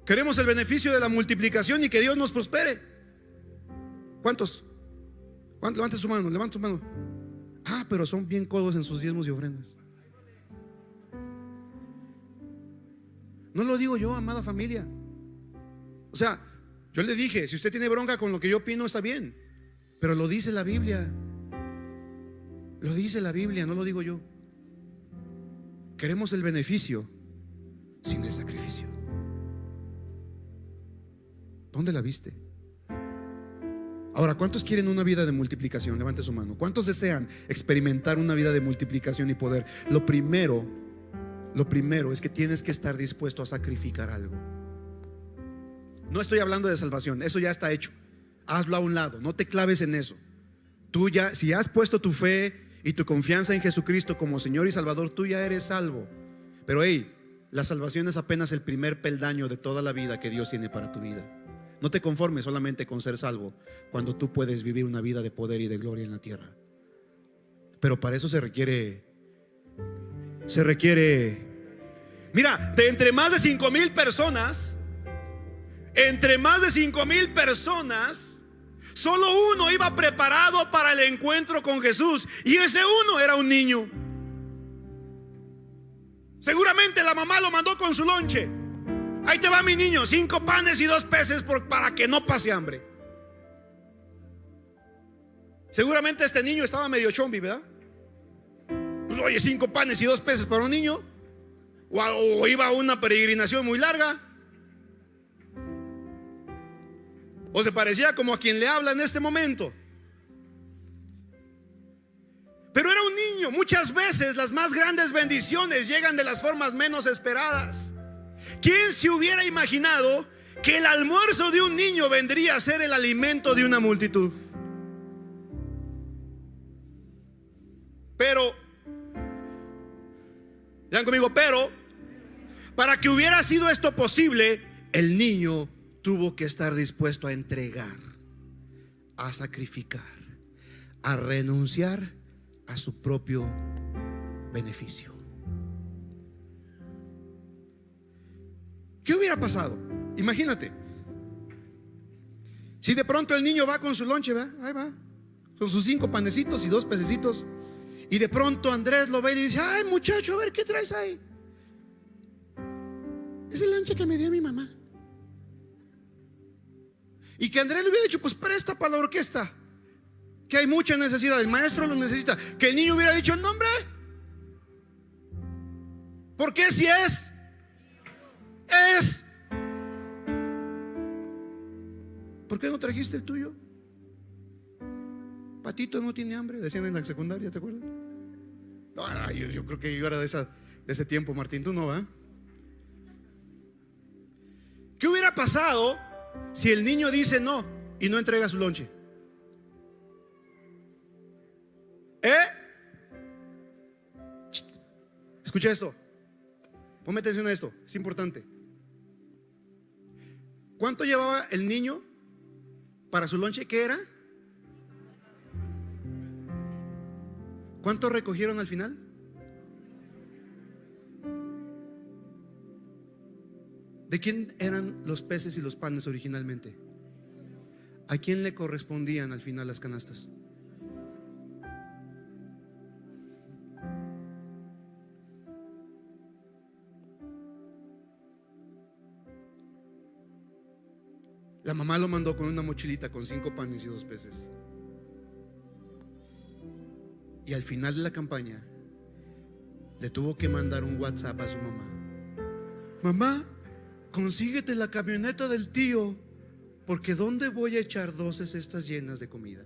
Queremos el beneficio de la multiplicación y que Dios nos prospere. ¿Cuántos? Levante su mano, levante su mano. Ah, pero son bien codos en sus diezmos y ofrendas. No lo digo yo, amada familia. O sea, yo le dije, si usted tiene bronca con lo que yo opino, está bien, pero lo dice la Biblia. Lo dice la Biblia, no lo digo yo. Queremos el beneficio sin el sacrificio. ¿Dónde la viste? Ahora, ¿cuántos quieren una vida de multiplicación? Levante su mano. ¿Cuántos desean experimentar una vida de multiplicación y poder? Lo primero es que tienes que estar dispuesto a sacrificar algo. No estoy hablando de salvación, eso ya está hecho. Hazlo a un lado, no te claves en eso. Tú ya, si has puesto tu fe y tu confianza en Jesucristo como Señor y Salvador, tú ya eres salvo. Pero la salvación es apenas el primer peldaño de toda la vida que Dios tiene para tu vida. No te conformes solamente con ser salvo, cuando tú puedes vivir una vida de poder y de gloria en la tierra. Pero para eso se requiere. Mira, de entre más de 5,000 personas, solo uno iba preparado para el encuentro con Jesús, y ese uno era un niño. Seguramente la mamá lo mandó con su lonche. Ahí te va mi niño, 5 panes y 2 peces para que no pase hambre. Seguramente este niño estaba medio chombi, ¿verdad? Pues oye, 5 panes y 2 peces para un niño. O iba a una peregrinación muy larga. O se parecía como a quien le habla en este momento. Pero era un niño. Muchas veces las más grandes bendiciones llegan de las formas menos esperadas. ¿Quién se hubiera imaginado que el almuerzo de un niño vendría a ser el alimento de una multitud? Pero, vean conmigo, pero para que hubiera sido esto posible, el niño tuvo que estar dispuesto a entregar, a sacrificar, a renunciar a su propio beneficio. ¿Qué hubiera pasado? Imagínate, si de pronto el niño va con su lonche, ¿verdad? Ahí va, con sus 5 panecitos y 2 pececitos, y de pronto Andrés lo ve y le dice: ay, muchacho, a ver, ¿qué traes ahí? Es el lonche que me dio mi mamá. Y que Andrés le hubiera dicho: pues presta para la orquesta, que hay mucha necesidad, el maestro lo necesita. Que el niño hubiera dicho: no, hombre, ¿por qué si es? ¿Por qué no trajiste el tuyo? Patito no tiene hambre, decían en la secundaria, ¿te acuerdas? No, yo creo que yo era de ese tiempo, Martín, tú no, ¿verdad? ¿Qué hubiera pasado si el niño dice no y no entrega su lonche? Escucha esto, ponme atención a esto, es importante. ¿Cuánto llevaba el niño para su lonche? ¿Qué era? ¿Cuánto recogieron al final? ¿De quién eran los peces y los panes originalmente? ¿A quién le correspondían al final las canastas? La mamá lo mandó con una mochilita con 5 panes y 2 peces. Y al final de la campaña le tuvo que mandar un WhatsApp a su mamá: mamá, consíguete la camioneta del tío, porque ¿dónde voy a echar 12 cestas llenas de comida?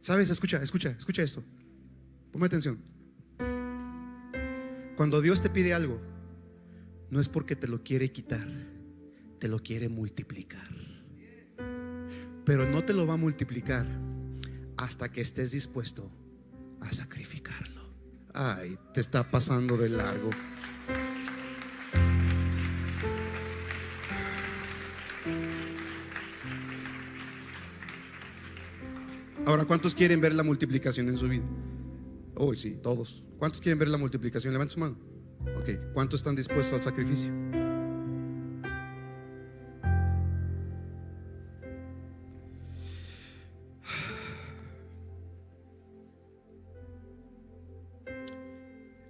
¿Sabes? Escucha esto. Ponme atención. Cuando Dios te pide algo, no es porque te lo quiere quitar, te lo quiere multiplicar. Pero no te lo va a multiplicar hasta que estés dispuesto a sacrificarlo. Ay, te está pasando de largo. Ahora, ¿cuántos quieren ver la multiplicación en su vida? Oh, sí, todos. ¿Cuántos quieren ver la multiplicación? Levanta su mano. Ok, ¿cuántos están dispuestos al sacrificio?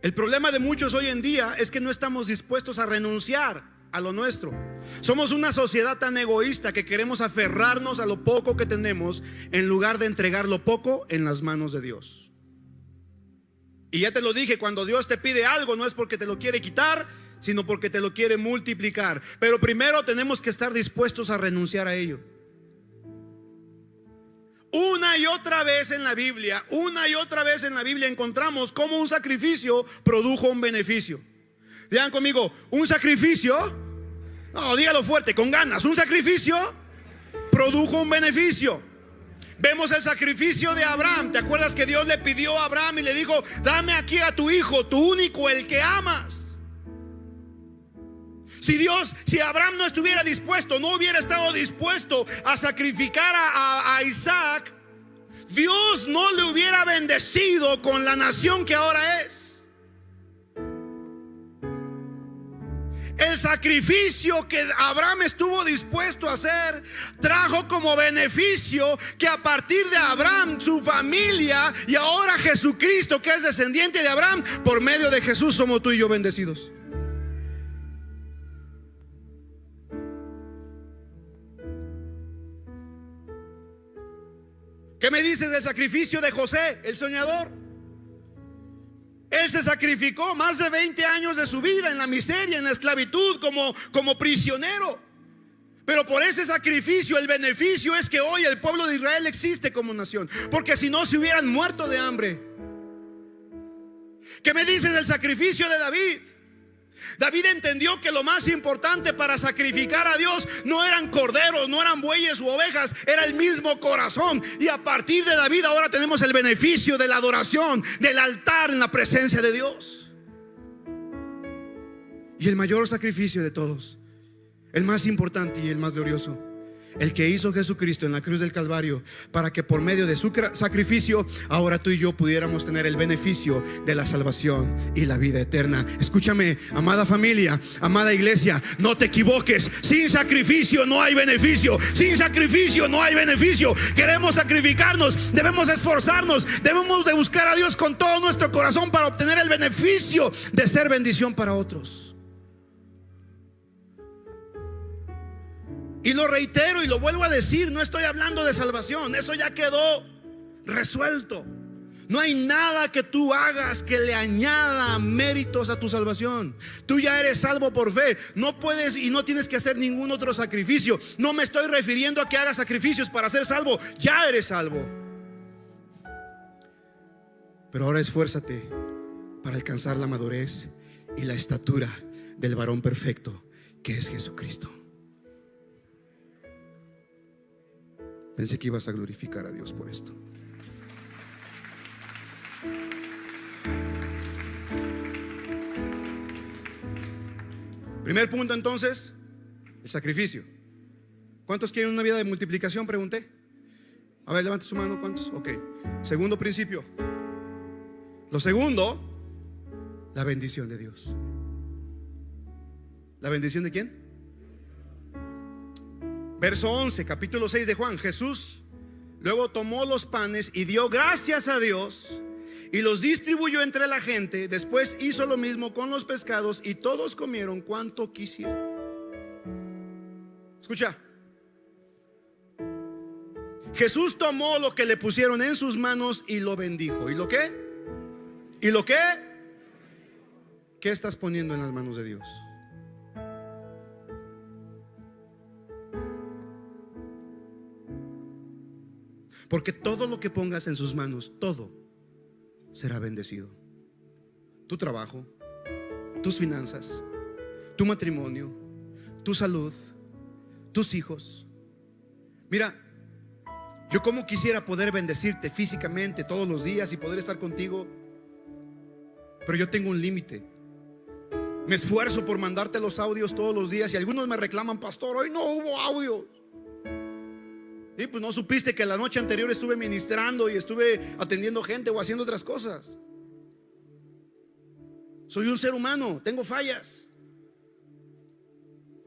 El problema de muchos hoy en día es que no estamos dispuestos a renunciar a lo nuestro. Somos una sociedad tan egoísta que queremos aferrarnos a lo poco que tenemos en lugar de entregar lo poco en las manos de Dios. Y ya te lo dije, cuando Dios te pide algo no es porque te lo quiere quitar, sino porque te lo quiere multiplicar. Pero primero tenemos que estar dispuestos a renunciar a ello. Una y otra vez en la Biblia encontramos cómo un sacrificio produjo un beneficio. Digan conmigo, un sacrificio, no, dígalo fuerte, con ganas, un sacrificio produjo un beneficio. Vemos el sacrificio de Abraham. ¿Te acuerdas que Dios le pidió a Abraham y le dijo: dame aquí a tu hijo, tu único, el que amas? Si Abraham no estuviera dispuesto, no hubiera estado dispuesto a sacrificar a Isaac, Dios no le hubiera bendecido con la nación que ahora es. El sacrificio que Abraham estuvo dispuesto a hacer trajo como beneficio que a partir de Abraham, su familia, y ahora Jesucristo, que es descendiente de Abraham, por medio de Jesús somos tú y yo bendecidos. ¿Qué me dices del sacrificio de José, el soñador? Él se sacrificó más de 20 años de su vida en la miseria, en la esclavitud, como prisionero. Pero por ese sacrificio el beneficio es que hoy el pueblo de Israel existe como nación, porque si no se hubieran muerto de hambre. ¿Qué me dices del sacrificio de David? David entendió que lo más importante para sacrificar a Dios no eran corderos, no eran bueyes u ovejas, era el mismo corazón. Y a partir de David ahora tenemos el beneficio de la adoración, del altar en la presencia de Dios. Y el mayor sacrificio de todos, el más importante y el más glorioso, el que hizo Jesucristo en la cruz del Calvario, para que por medio de su sacrificio ahora tú y yo pudiéramos tener el beneficio de la salvación y la vida eterna. Escúchame, amada familia, amada iglesia, no te equivoques. Sin sacrificio no hay beneficio. Sin sacrificio no hay beneficio. Queremos sacrificarnos, debemos esforzarnos, debemos de buscar a Dios con todo nuestro corazón para obtener el beneficio de ser bendición para otros. Y lo reitero y lo vuelvo a decir, no estoy hablando de salvación, eso ya quedó resuelto. No hay nada que tú hagas que le añada méritos a tu salvación. Tú ya eres salvo por fe. No puedes y no tienes que hacer ningún otro sacrificio. No me estoy refiriendo a que hagas sacrificios para ser salvo. Ya eres salvo. Pero ahora esfuérzate para alcanzar la madurez y la estatura del varón perfecto, que es Jesucristo. Pensé que ibas a glorificar a Dios por esto. Primer punto entonces, el sacrificio. ¿Cuántos quieren una vida de multiplicación? Pregunté. A ver, levante su mano, ¿cuántos? Ok. Segundo principio. Lo segundo la bendición de Dios. ¿La bendición de quién? Verso 11, capítulo 6 de Juan. Jesús luego tomó los panes y dio gracias a Dios y los distribuyó entre la gente. Después hizo lo mismo con los pescados y todos comieron cuanto quisieron. Escucha. Jesús tomó lo que le pusieron en sus manos y lo bendijo. ¿Y lo qué? ¿Y lo qué? ¿Qué estás poniendo en las manos de Dios? Porque todo lo que pongas en sus manos, todo será bendecido. Tu trabajo, tus finanzas, tu matrimonio, tu salud, tus hijos. Mira, yo como quisiera poder bendecirte físicamente todos los días y poder estar contigo, pero yo tengo un límite. Me esfuerzo por mandarte los audios todos los días y algunos me reclaman: pastor, hoy no hubo audios. Y pues no supiste que la noche anterior estuve ministrando y estuve atendiendo gente o haciendo otras cosas. Soy un ser humano, tengo fallas,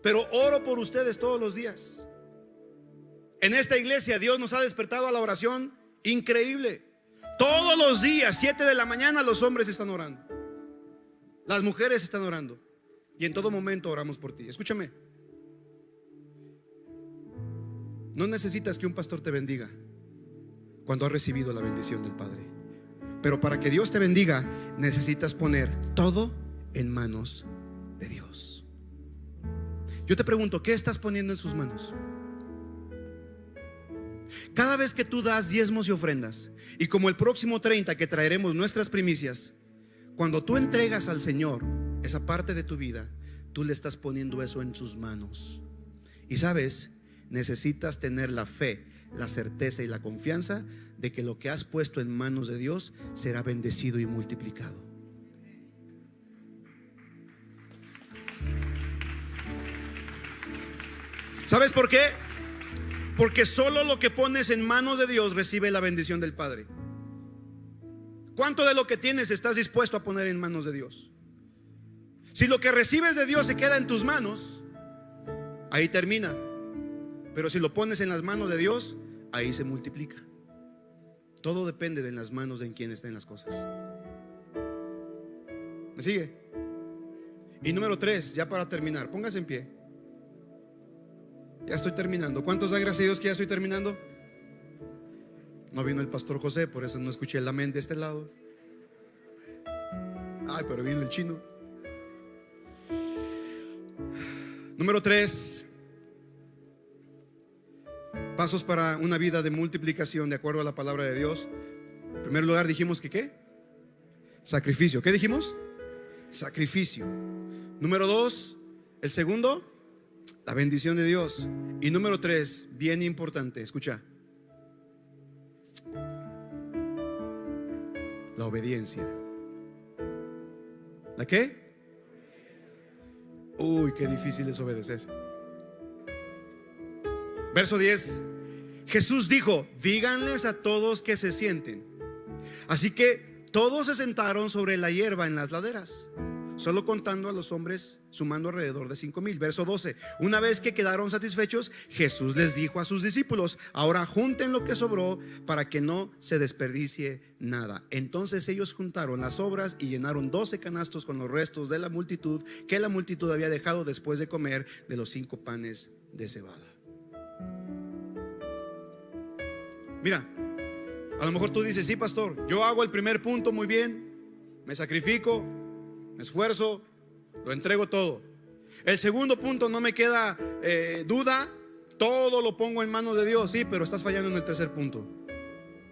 pero oro por ustedes todos los días. En esta iglesia Dios nos ha despertado a la oración increíble. Todos los días, 7 de la mañana, los hombres están orando, las mujeres están orando, y en todo momento oramos por ti. Escúchame, no necesitas que un pastor te bendiga cuando has recibido la bendición del Padre. Pero para que Dios te bendiga, necesitas poner todo en manos de Dios. Yo te pregunto, ¿qué estás poniendo en sus manos? Cada vez que tú das diezmos y ofrendas, y como el próximo 30 que traeremos nuestras primicias, cuando tú entregas al Señor esa parte de tu vida, tú le estás poniendo eso en sus manos. Y sabes, necesitas tener la fe, la certeza y la confianza de que lo que has puesto en manos de Dios será bendecido y multiplicado. ¿Sabes por qué? Porque solo lo que pones en manos de Dios recibe la bendición del Padre. ¿Cuánto de lo que tienes estás dispuesto a poner en manos de Dios? Si lo que recibes de Dios se queda en tus manos, ahí termina. Pero si lo pones en las manos de Dios, ahí se multiplica. Todo depende de las manos de en quien estén las cosas. ¿Me sigue? Y número 3, ya para terminar, póngase en pie. Ya estoy terminando. ¿Cuántos dan gracias a Dios que ya estoy terminando? No vino el pastor José, por eso no escuché el amén de este lado. Ay, pero vino el chino. Número 3, pasos para una vida de multiplicación de acuerdo a la palabra de Dios. En primer lugar dijimos que ¿qué? Sacrificio. ¿Qué dijimos? Sacrificio. Número 2, el segundo, la bendición de Dios. Y número 3, bien importante, escucha, la obediencia. ¿La qué? Uy, qué difícil es obedecer. Verso 10. Jesús dijo: díganles a todos que se sienten. Así que todos se sentaron sobre la hierba en las laderas, solo contando a los hombres, sumando alrededor de 5,000. Verso 12. Una vez que quedaron satisfechos, Jesús les dijo a sus discípulos: ahora junten lo que sobró para que no se desperdicie nada. Entonces ellos juntaron las sobras y llenaron 12 canastos con los restos de la multitud que la multitud había dejado después de comer de los 5 panes de cebada. Mira, a lo mejor tú dices: sí, pastor, yo hago el primer punto muy bien, me sacrifico, me esfuerzo, lo entrego todo. El segundo punto no me queda duda, todo lo pongo en manos de Dios. Sí, pero estás fallando en el tercer punto,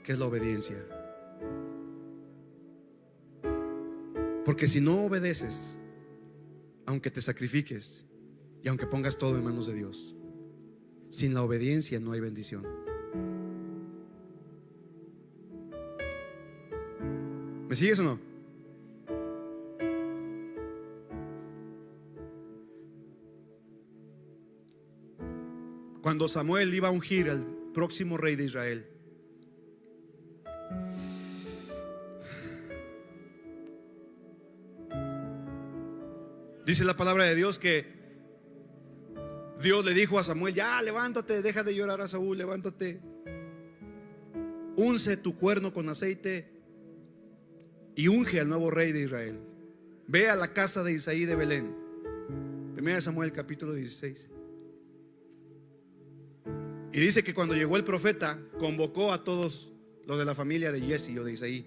que es la obediencia. Porque si no obedeces, aunque te sacrifiques y aunque pongas todo en manos de Dios, sin la obediencia no hay bendición. ¿Me sigues o no? Cuando Samuel iba a ungir al próximo rey de Israel, Dice la palabra de Dios que Dios le dijo a Samuel: ya, levántate, deja de llorar a Saúl, levántate, unce tu cuerno con aceite y unge al nuevo rey de Israel. Ve a la casa de Isaí de Belén. 1 Samuel capítulo 16. Y dice que cuando llegó el profeta, convocó a todos los de la familia de Jesse o de Isaí.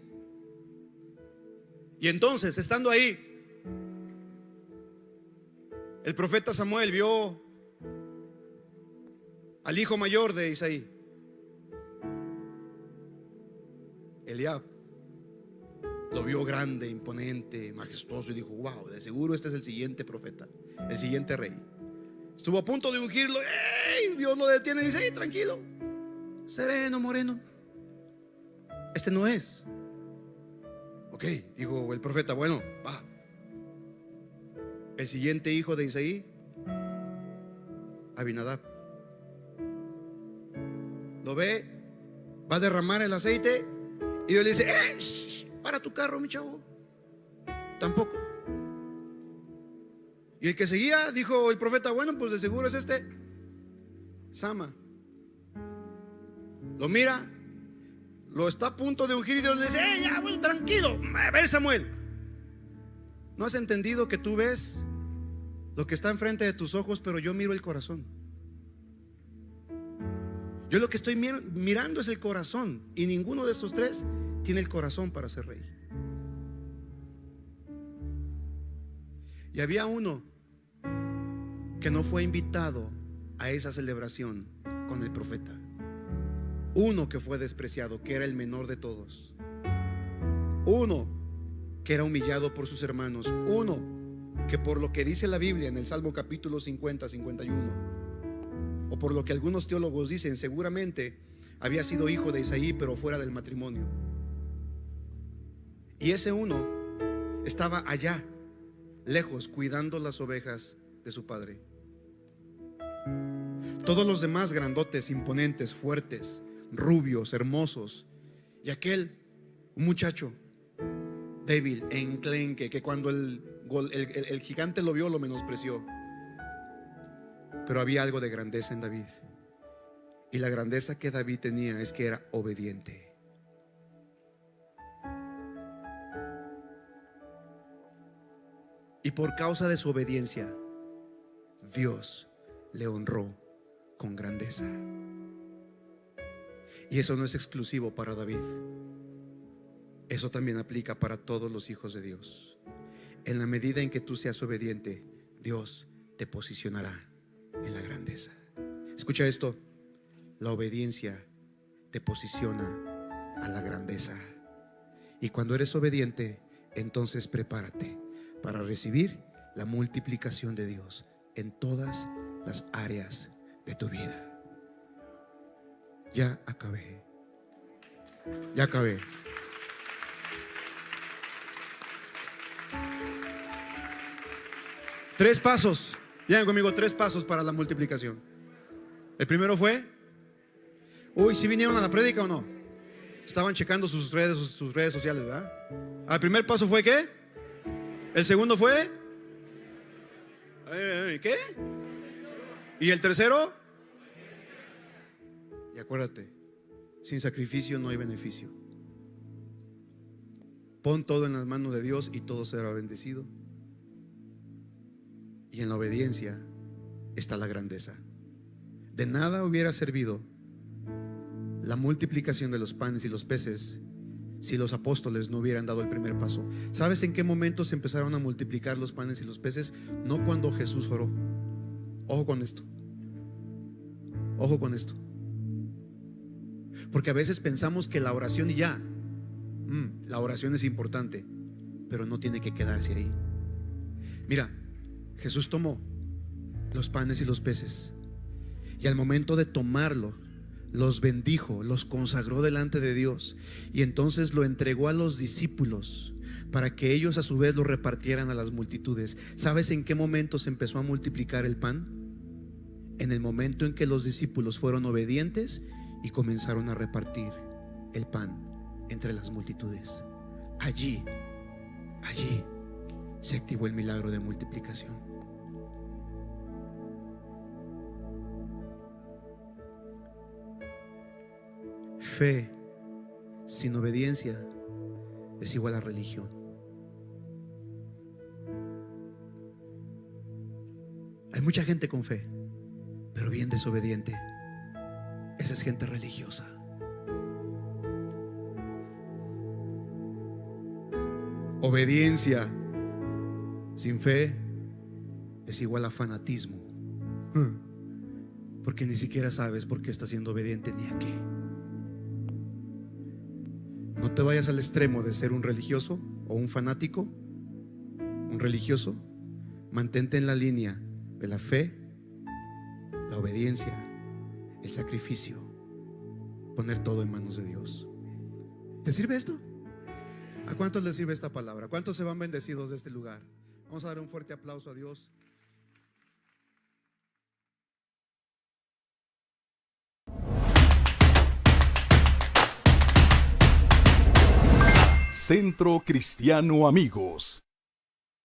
Y entonces, estando ahí, el profeta Samuel vio al hijo mayor de Isaí, Eliab. Lo vio grande, imponente, majestuoso, y dijo: wow, de seguro este es el siguiente profeta, el siguiente rey. Estuvo a punto de ungirlo. ¡Ey! Dios lo detiene y dice: hey, tranquilo, sereno, moreno, este no es. Ok, dijo el profeta: bueno, va. El siguiente hijo de Isaí, Abinadab, lo ve, va a derramar el aceite y Dios le dice: para tu carro, mi chavo. Tampoco. Y el que seguía, dijo el profeta: bueno, pues de seguro es este, Sama. Lo mira, lo está a punto de ungir y Dios le dice: ya, bueno, tranquilo. A ver, Samuel, ¿no has entendido que tú ves lo que está enfrente de tus ojos, pero yo miro el corazón? Yo lo que estoy mirando es el corazón, y ninguno de estos tres tiene el corazón para ser rey. Y había uno que no fue invitado a esa celebración con el profeta. Uno que fue despreciado, que era el menor de todos. Uno que era humillado por sus hermanos. Uno que, por lo que dice la Biblia en el Salmo capítulo 50, 51, o por lo que algunos teólogos dicen, seguramente había sido hijo de Isaí, pero fuera del matrimonio. Y ese uno estaba allá, lejos, cuidando las ovejas de su padre. Todos los demás, grandotes, imponentes, fuertes, rubios, hermosos, y aquel, un muchacho débil, enclenque, que cuando el gigante lo vio, lo menospreció. Pero había algo de grandeza en David, y la grandeza que David tenía es que era obediente. Y por causa de su obediencia, Dios le honró con grandeza. Y eso no es exclusivo para David, eso también aplica para todos los hijos de Dios. En la medida en que tú seas obediente, Dios te posicionará en la grandeza. Escucha esto: la obediencia te posiciona a la grandeza. Y cuando eres obediente, entonces prepárate para recibir la multiplicación de Dios en todas las áreas de tu vida. Ya acabé. Ya acabé. Tres pasos. Vean conmigo, 3 pasos para la multiplicación. El primero fue: uy, ¿sí vinieron a la prédica o no? Estaban checando sus redes sociales, ¿verdad? El primer paso fue ¿qué? El segundo fue ¿qué? ¿Y el tercero? Y acuérdate, sin sacrificio no hay beneficio. Pon todo en las manos de Dios y todo será bendecido. Y en la obediencia está la grandeza. De nada hubiera servido la multiplicación de los panes y los peces si los apóstoles no hubieran dado el primer paso. ¿Sabes en qué momento se empezaron a multiplicar los panes y los peces? No cuando Jesús oró. Ojo con esto. Ojo con esto. Porque a veces pensamos que la oración y ya. La oración es importante, pero no tiene que quedarse ahí. Mira, Jesús tomó los panes y los peces, y al momento de tomarlo, los bendijo, los consagró delante de Dios, y entonces lo entregó a los discípulos para que ellos a su vez lo repartieran a las multitudes. ¿Sabes en qué momento se empezó a multiplicar el pan? En el momento en que los discípulos fueron obedientes y comenzaron a repartir el pan entre las multitudes. Allí se activó el milagro de multiplicación. Fe sin obediencia es igual a religión. Hay mucha gente con fe, pero bien desobediente. Esa es gente religiosa. Obediencia sin fe es igual a fanatismo, porque ni siquiera sabes por qué estás siendo obediente ni a qué. No te vayas al extremo de ser un religioso o un fanático. Un religioso, mantente en la línea de la fe, la obediencia, el sacrificio, poner todo en manos de Dios. ¿Te sirve esto? ¿A cuántos les sirve esta palabra? ¿Cuántos se van bendecidos de este lugar? Vamos a dar un fuerte aplauso a Dios. Centro Cristiano Amigos.